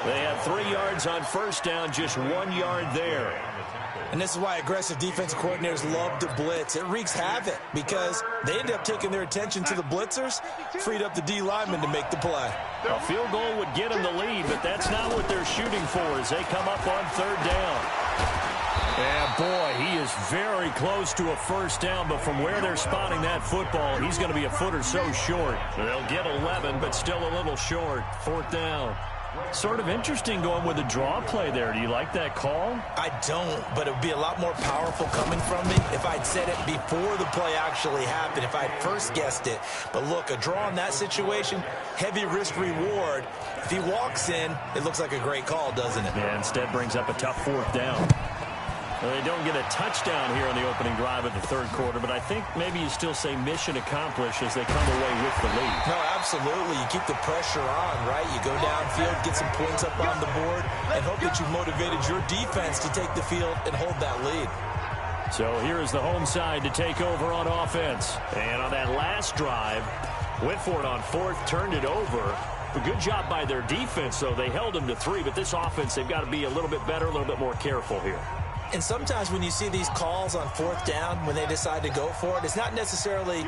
They had 3 yards on first down, just 1 yard there. And this is why aggressive defensive coordinators love to blitz. It wreaks havoc because they end up taking their attention to the blitzers, freed up the D lineman to make the play. A field goal would get them the lead, but that's not what they're shooting for as they come up on 3rd down. And boy, he is very close to a first down, but from where they're spotting that football, he's going to be a foot or so short. They'll get 11, but still a little short. 4th down. Sort of interesting going with a draw play there. Do you like that call? I don't, but it would be a lot more powerful coming from me if I'd said it before the play actually happened, if I'd first guessed it. But look, a draw in that situation, heavy risk reward. If he walks in, it looks like a great call, doesn't it? Yeah, instead brings up a tough 4th down. Well, they don't get a touchdown here on the opening drive of the 3rd quarter, but I think maybe you still say mission accomplished as they come away with the lead. No, absolutely. You keep the pressure on, right? You go downfield, get some points up on the board, and hope that you've motivated your defense to take the field and hold that lead. So here is the home side to take over on offense. And on that last drive, went for it on 4th, turned it over. A good job by their defense, though. They held them to 3, but this offense, they've got to be a little bit better, a little bit more careful here. And sometimes when you see these calls on 4th down, when they decide to go for it, it's not necessarily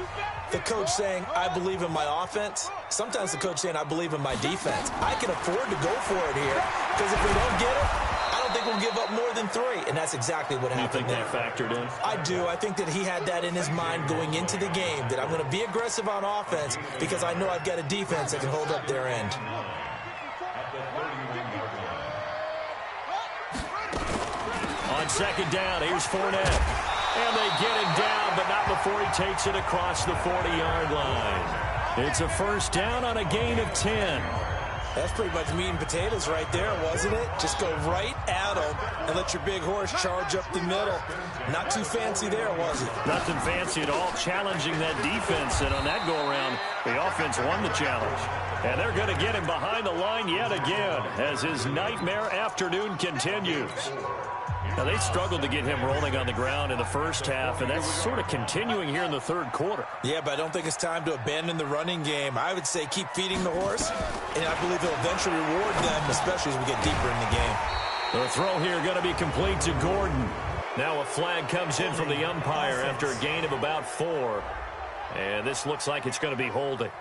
the coach saying, I believe in my offense. Sometimes the coach saying, I believe in my defense. I can afford to go for it here because if we don't get it, I don't think we'll give up more than 3. And that's exactly what happened. You think that factored in? I do. I think that he had that in his mind going into the game, that I'm going to be aggressive on offense because I know I've got a defense that can hold up their end. On 2nd down, here's Fournette. And they get him down, but not before he takes it across the 40-yard line. It's a first down on a gain of 10. That's pretty much meat and potatoes right there, wasn't it? Just go right at them and let your big horse charge up the middle. Not too fancy there, was it? Nothing fancy at all, challenging that defense. And on that go-around, the offense won the challenge. And they're going to get him behind the line yet again as his nightmare afternoon continues. Now, they struggled to get him rolling on the ground in the first half, and that's sort of continuing here in the third quarter. Yeah, but I don't think it's time to abandon the running game. I would say keep feeding the horse, and I believe he'll eventually reward them, especially as we get deeper in the game. The throw here going to be complete to Gordon. Now a flag comes in from the umpire after a gain of about 4. And this looks like it's going to be holding.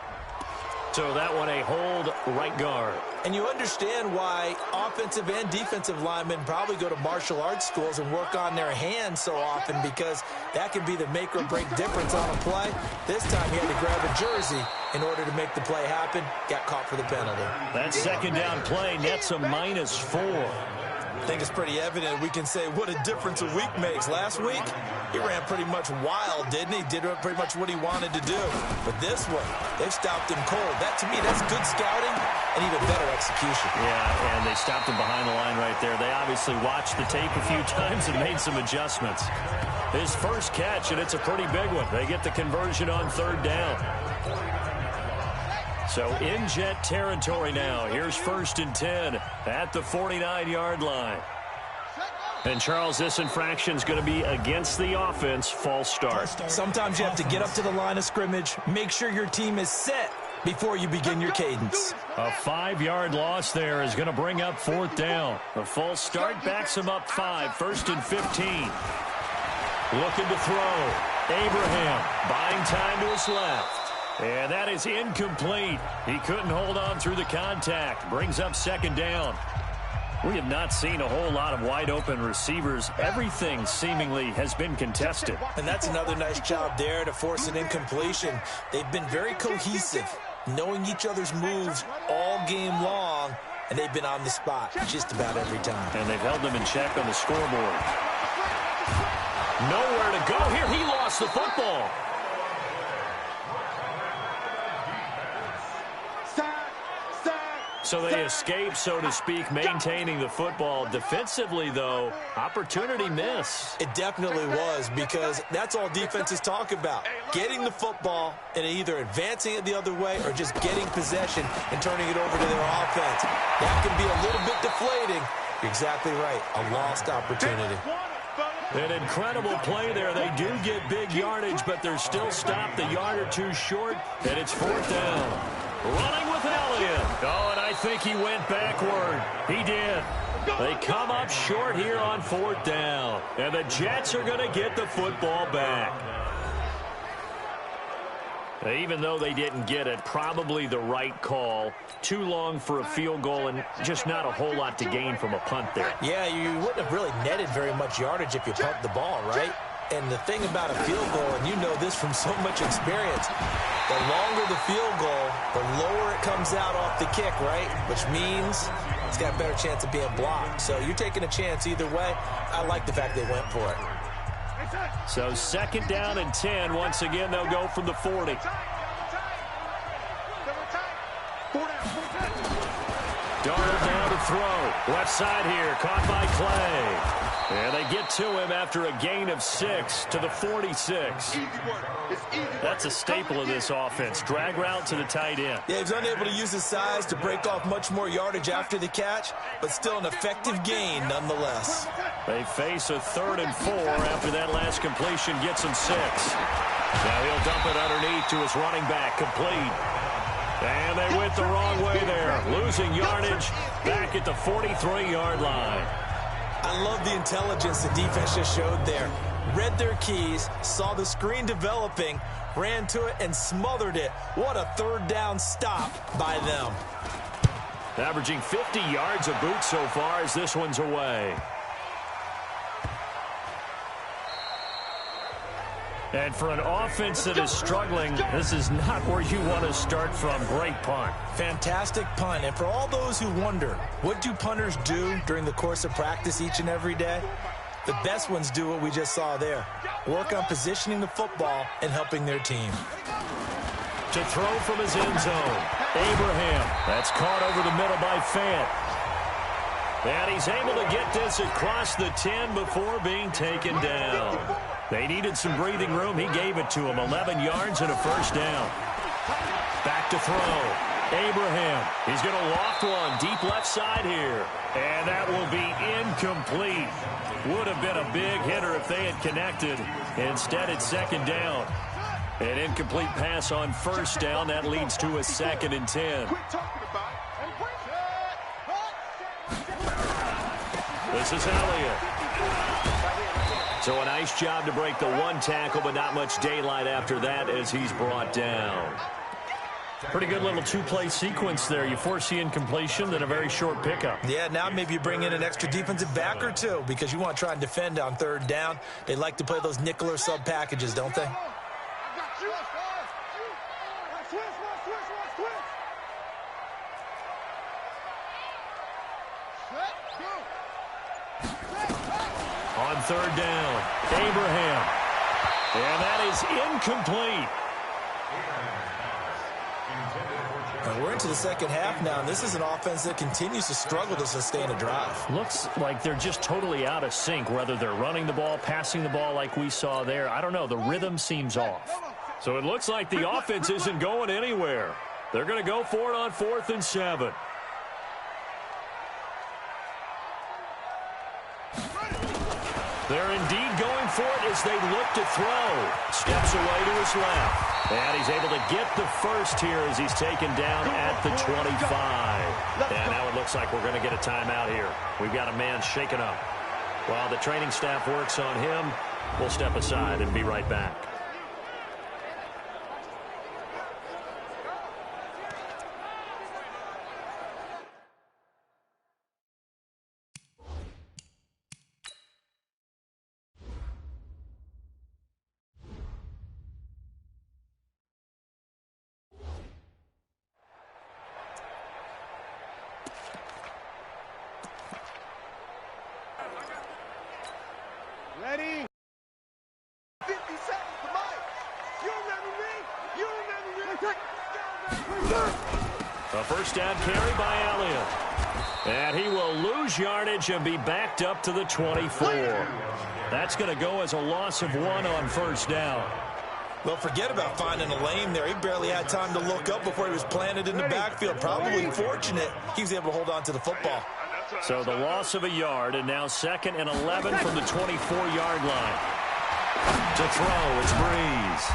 So that one a hold, right guard. And you understand why offensive and defensive linemen probably go to martial arts schools and work on their hands so often, because that can be the make or break difference on a play. This time he had to grab a jersey in order to make the play happen. Got caught for the penalty. That second down play nets a -4. I think it's pretty evident. We can say what a difference a week makes. Last week, he ran pretty much wild, didn't he? Did pretty much what he wanted to do. But this one, they've stopped him cold. That, to me, that's good scouting and even better execution. Yeah, and they stopped him behind the line right there. They obviously watched the tape a few times and made some adjustments. His first catch, and it's a pretty big one. They get the conversion on third down. So in Jet territory now. Here's 1st and 10 at the 49-yard line. And, Charles, this infraction is going to be against the offense. False start. Sometimes you have to get up to the line of scrimmage, make sure your team is set before you begin your cadence. A 5-yard loss there is going to bring up 4th down. The false start backs him up 5. 1st and 15. Looking to throw. Abraham buying time to his left. And that is incomplete. He couldn't hold on through the contact. Brings up 2nd down. We have not seen a whole lot of wide-open receivers. Everything seemingly has been contested. And that's another nice job there to force an incompletion. They've been very cohesive, knowing each other's moves all game long, and they've been on the spot just about every time. And they've held them in check on the scoreboard. Nowhere to go here. He lost the football. So they escape, so to speak, maintaining the football. Defensively, though, opportunity miss. It definitely was, because that's all defenses talk about. Getting the football and either advancing it the other way or just getting possession and turning it over to their offense. That can be a little bit deflating. You're exactly right. A lost opportunity. An incredible play there. They do get big yardage, but they're still stopped a yard or two short, and it's 4th down. Running with Elliott. Oh, and I think he went backward. He did. They come up short here on 4th down. And the Jets are going to get the football back. Even though they didn't get it, probably the right call. Too long for a field goal and just not a whole lot to gain from a punt there. Yeah, you wouldn't have really netted very much yardage if you pumped the ball, right? And the thing about a field goal, and you know this from so much experience, the longer the field goal, the lower it comes out off the kick, right? Which means it's got a better chance of being blocked. So you're taking a chance either way. I like the fact they went for it. So 2nd down and 10. Once again, they'll go from the 40. Darnold down to throw. Left side here, caught by Clay. And they get to him after a gain of 6 to the 46. That's a staple of this offense. Drag route to the tight end. Yeah, he's unable to use his size to break off much more yardage after the catch, but still an effective gain nonetheless. They face a 3rd and 4 after that last completion gets him 6. Now he'll dump it underneath to his running back, complete. And they went the wrong way there, losing yardage back at the 43-yard line. I love the intelligence the defense just showed there. Read their keys, saw the screen developing, ran to it, and smothered it. What a 3rd down stop by them. Averaging 50 yards a boot so far as this one's away. And for an offense that is struggling, this is not where you want to start from. Great punt. Fantastic punt. And for all those who wonder, what do punters do during the course of practice each and every day? The best ones do what we just saw there. Work on positioning the football and helping their team. To throw from his end zone. Abraham. That's caught over the middle by Fant. And he's able to get this across the 10 before being taken down. They needed some breathing room. He gave it to him. 11 yards and a first down. Back to throw. Abraham. He's going to loft one deep left side here. And that will be incomplete. Would have been a big hitter if they had connected. Instead, it's second down. An incomplete pass on first down. That leads to a 2nd and 10. This is Elliott. So a nice job to break the one tackle, but not much daylight after that as he's brought down. Pretty good little two-play sequence there. You force the incompletion, then a very short pickup. Yeah, now maybe you bring in an extra defensive back or two because you want to try and defend on third down. They like to play those nickel or sub packages, don't they? On third down, Abraham. And that is incomplete. And we're into the second half now, and this is an offense that continues to struggle to sustain a drive. Looks like they're just totally out of sync, whether they're running the ball, passing the ball like we saw there. I don't know. The rhythm seems off. So it looks like the offense isn't going anywhere. They're going to go for it on 4th and 7. They're indeed going for it as they look to throw. Steps away to his left. And he's able to get the first here as he's taken down at the 25. And now it looks like we're going to get a timeout here. We've got a man shaken up. While the training staff works on him, we'll step aside and be right back. Ready? 50 seconds to Mike. You remember me? You remember me? A first down carry by Elliott. And he will lose yardage and be backed up to the 24. That's going to go as a loss of 1 on first down. Well, forget about finding a lane there. He barely had time to look up before he was planted in the backfield. Probably fortunate he was able to hold on to the football. So the loss of a yard, and now 2nd and 11 from the 24-yard line. To throw, it's Breeze.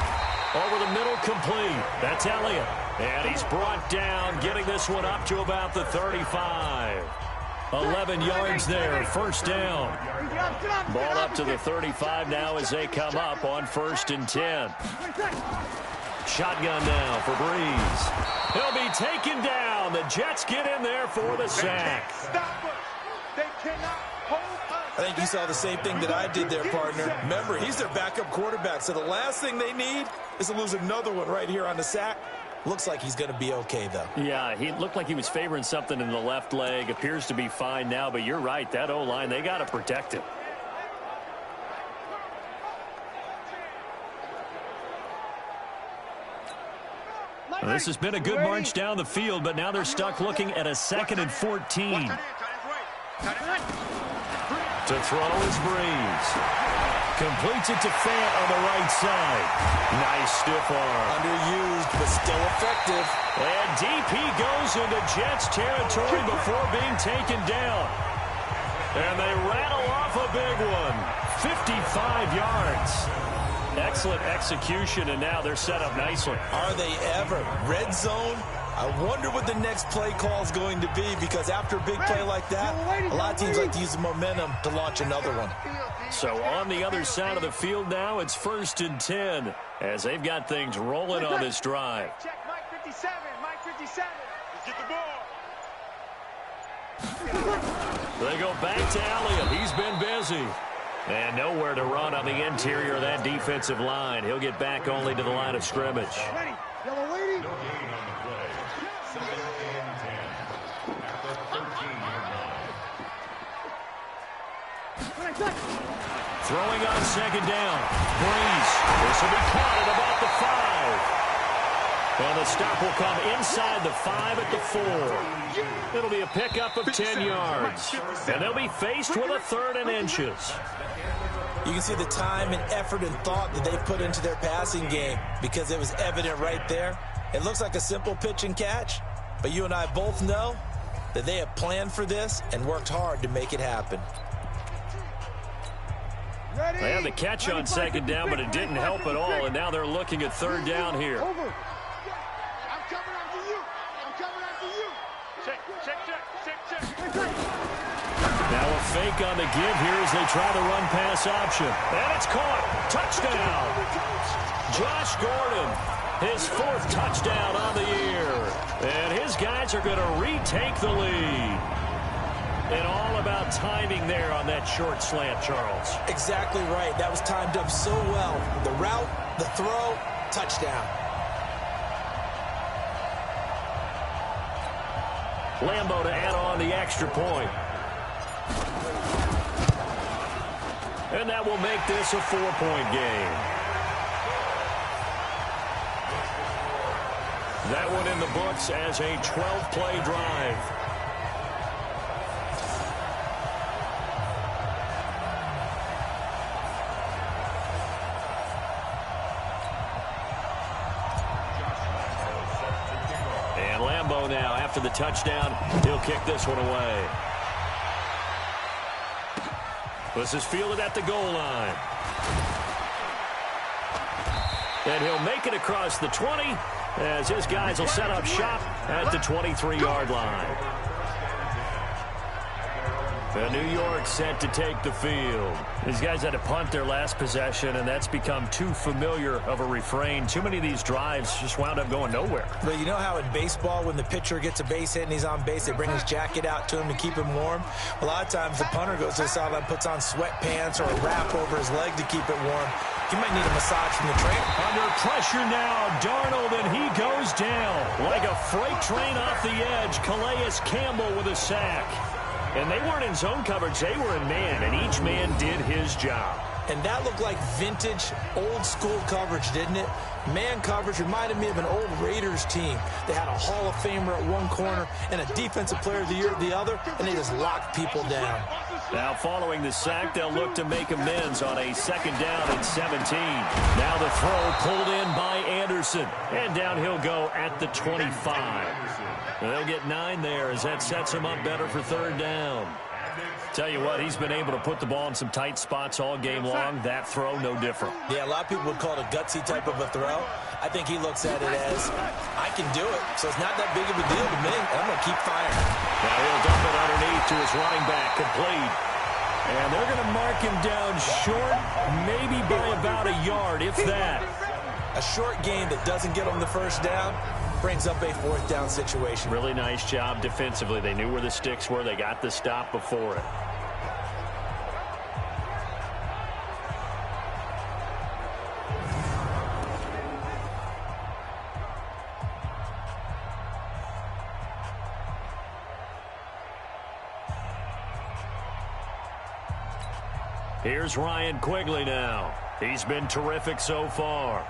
Over the middle, complete. That's Elliott. And he's brought down, getting this one up to about the 35. 11 yards there, first down. Ball up to the 35 now as they come up on 1st and 10. Shotgun now for Breeze. He'll be taken down. The Jets get in there for the sack. I think you saw the same thing that I did there, partner. Remember, he's their backup quarterback, so the last thing they need is to lose another one right here on the sack. Looks like he's going to be okay, though. Yeah, he looked like he was favoring something in the left leg. Appears to be fine now, but you're right. That O-line, they got to protect him. Well, this has been a good march down the field, but now they're stuck looking at a 2nd and 14. To throw is Breeze. Completes it to Fant on the right side. Nice stiff arm. Underused, but still effective. And DP goes into Jets territory before being taken down. And they rattle off a big one. 55 yards. Excellent execution, and now they're set up nicely. Are they ever? Red zone? I wonder what the next play call is going to be, because after a big play like that, a lot of teams like to use the momentum to launch another one. So on the other side of the field now, it's 1st and 10 as they've got things rolling on this drive. Check Mike 57. Mike 57. Let's get the ball. They go back to Elliott. He's been busy. And nowhere to run on the interior of that defensive line. He'll get back only to the line of scrimmage. Ready. Yellow lady. No gain on the play. 2nd and 10 at the 13-yard line. Throwing on 2nd down. Breeze. This will be caught at about the 5. And the stop will come inside the 5 at the 4. It'll be a pickup of 10 yards. And they'll be faced with a 3rd and inches. You can see the time and effort and thought that they put into their passing game because it was evident right there. It looks like a simple pitch and catch, but you and I both know that they have planned for this and worked hard to make it happen. They had the catch on 2nd down, but it didn't help at all, and now they're looking at 3rd down here. I'm coming after you. I'm coming after you. Check. Now a fake on the give here as they try the run-pass option. And it's caught. Touchdown. Josh Gordon, his 4th touchdown on the year. And his guys are going to retake the lead. And all about timing there on that short slant, Charles. Exactly right. That was timed up so well. The route, the throw, touchdown. Lambo to add on the extra point. And that will make this a 4-point game. That one in the books as a 12-play drive. And Lambo now, after the touchdown, he'll kick this one away. This is fielded at the goal line. And he'll make it across the 20 as his guys will set up shop at the 23-yard line. And New York set to take the field. These guys had to punt their last possession, and that's become too familiar of a refrain. Too many of these drives just wound up going nowhere. But you know how in baseball, when the pitcher gets a base hit and he's on base, they bring his jacket out to him to keep him warm? A lot of times the punter goes to the sideline, puts on sweatpants or a wrap over his leg to keep it warm. He might need a massage from the trainer. Under pressure now, Darnold, and he goes down. Like a freight train off the edge, Calais Campbell with a sack. And they weren't in zone coverage, they were in man, and each man did his job. And that looked like vintage, old-school coverage, didn't it? Man coverage reminded me of an old Raiders team. They had a Hall of Famer at one corner and a Defensive Player of the Year at the other, and they just locked people down. Now following the sack, they'll look to make amends on a 2nd down and 17. Now the throw pulled in by Anderson, and down he'll go at the 25. And they'll get 9 there as that sets him up better for 3rd down. Tell you what, he's been able to put the ball in some tight spots all game long. That throw, no different. Yeah, a lot of people would call it a gutsy type of a throw. I think he looks at it as, I can do it, so it's not that big of a deal to me. I'm going to keep firing. Now he'll dump it underneath to his running back, complete. And they're going to mark him down short, maybe by about a yard, if that. A short gain that doesn't get him the 1st down brings up a 4th down situation. Really nice job defensively. They knew where the sticks were. They got the stop before it. Here's Ryan Quigley now. He's been terrific so far.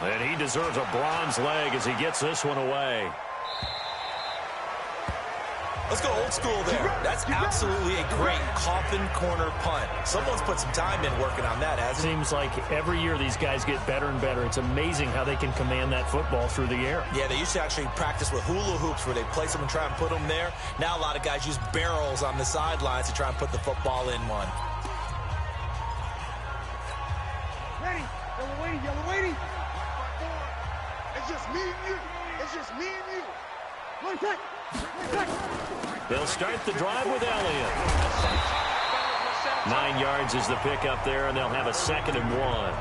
And he deserves a bronze leg as he gets this one away. Let's go old school there. That's absolutely a great coffin corner punt. Someone's put some time in working on that, hasn't it? Seems like every year these guys get better and better. It's amazing how they can command that football through the air. Yeah, they used to actually practice with hula hoops where they place them and try and put them there. Now a lot of guys use barrels on the sidelines to try and put the football in one. Ready? Yellow waiting, yellow waiting. It's just me and you. It's just me and you. One cut. They'll start the drive with Elliott. 9 yards is the pickup there, and they'll have a 2nd and 1.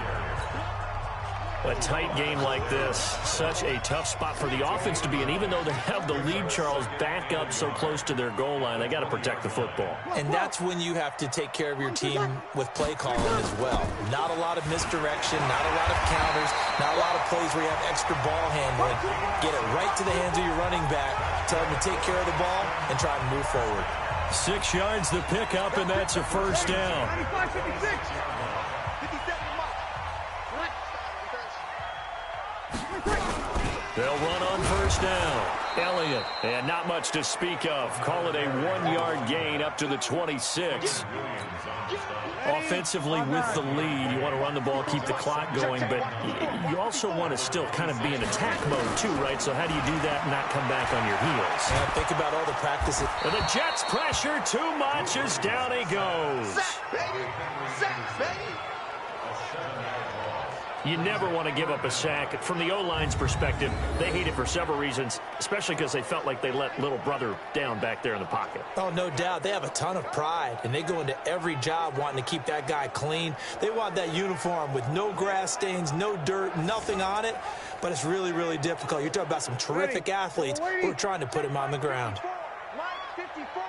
A tight game like this, such a tough spot for the offense to be in. Even though they have the lead, Charles, back up so close to their goal line, they got to protect the football. And that's when you have to take care of your team with play calling as well. Not a lot of misdirection, not a lot of counters, not a lot of plays where you have extra ball handling. Get it right to the hands of your running back, tell him to take care of the ball, and try and move forward. 6 yards the pickup, and that's a 1st down. 95, 56. 57, They'll run on first down. Elliott, and not much to speak of. Call it a 1-yard gain up to the 26. Offensively with the lead, you want to run the ball, keep the clock going, but you also want to still kind of be in attack mode too, right? So how do you do that and not come back on your heels? Yeah, think about all the practices. And the Jets pressure too much as down he goes. Sack, baby. Sack, baby. You never want to give up a sack. From the O-line's perspective, they hate it for several reasons, especially because they felt like they let little brother down back there in the pocket. Oh, no doubt. They have a ton of pride, and they go into every job wanting to keep that guy clean. They want that uniform with no grass stains, no dirt, nothing on it, but it's really, really difficult. You're talking about some terrific athletes who are trying to put him on the ground. Line 54.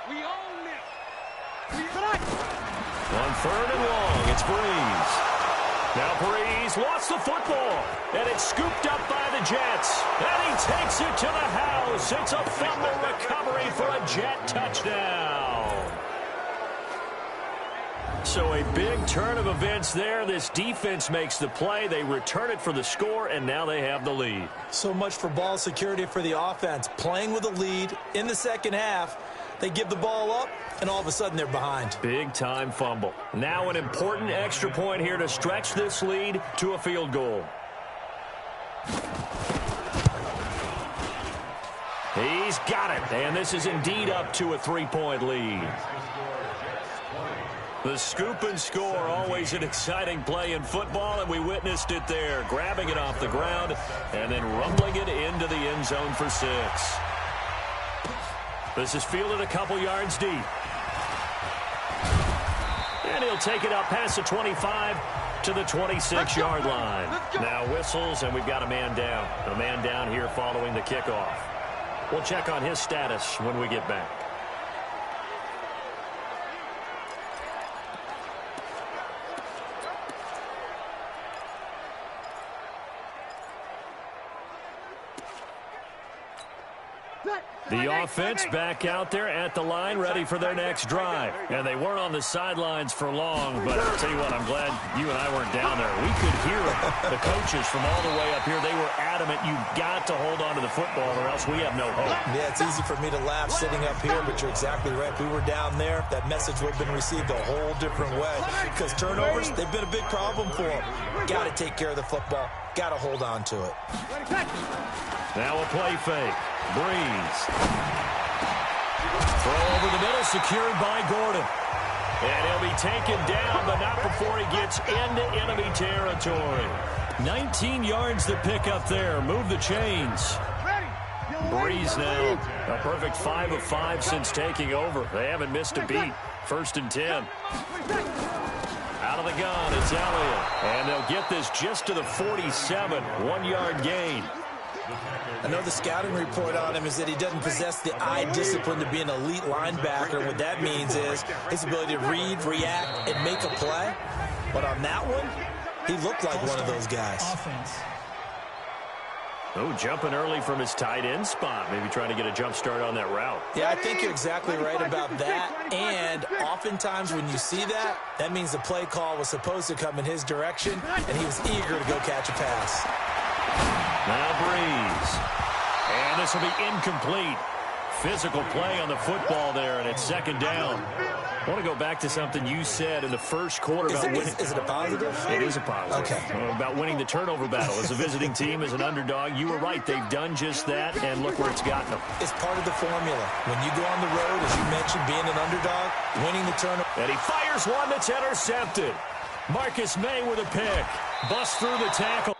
We own this. On third and long, it's Breeze. Now Breeze lost the football, and it's scooped up by the Jets. And he takes it to the house. It's a fumble recovery for a Jet touchdown. So a big turn of events there. This defense makes the play. They return it for the score, and now they have the lead. So much for ball security for the offense. Playing with a lead in the second half. They give the ball up, and all of a sudden they're behind. Big-time fumble. Now an important extra point here to stretch this lead to a field goal. He's got it, and this is indeed up to a 3-point lead. The scoop and score, always an exciting play in football, and we witnessed it there, grabbing it off the ground and then rumbling it into the end zone for 6. This is fielded a couple yards deep. And he'll take it up past the 25 to the 26-yard line. Now whistles, and we've got a man down. A man down here following the kickoff. We'll check on his status when we get back. The offense back out there at the line, ready for their next drive. And they weren't on the sidelines for long, but I'll tell you what, I'm glad you and I weren't down there. We could hear the coaches from all the way up here. They were adamant, you've got to hold on to the football or else we have no hope. Yeah, it's easy for me to laugh sitting up here, but you're exactly right. If we were down there, that message would have been received a whole different way. Because turnovers, they've been a big problem for them. Got to take care of the football. Got to hold on to it. Now a play fake. Breeze. Throw over the middle, secured by Gordon. And he'll be taken down, but not before he gets into enemy territory. 19 yards to pick up there. Move the chains. Breeze now, a perfect 5 of 5 since taking over. They haven't missed a beat. 1st and 10. Out of the gun, it's Elliott. And they'll get this just to the 47. 1-yard gain. I know the scouting report on him is that he doesn't possess the eye discipline to be an elite linebacker. And what that means is his ability to read, react, and make a play. But on that one, he looked like one of those guys. Oh, jumping early from his tight end spot. Maybe trying to get a jump start on that route. Yeah, I think you're exactly right about that. And oftentimes when you see that, that means the play call was supposed to come in his direction, and he was eager to go catch a pass. Now Breeze. And this will be incomplete. Physical play on the football there, and it's 2nd down. I want to go back to something you said in the first quarter about winning. Is it a positive? It is a positive. Okay. About winning the turnover battle. As a visiting team, as an underdog, you were right. They've done just that, and look where it's gotten them. It's part of the formula. When you go on the road, as you mentioned, being an underdog, winning the turnover. And he fires one that's intercepted. Marcus May with a pick. Busts through the tackle.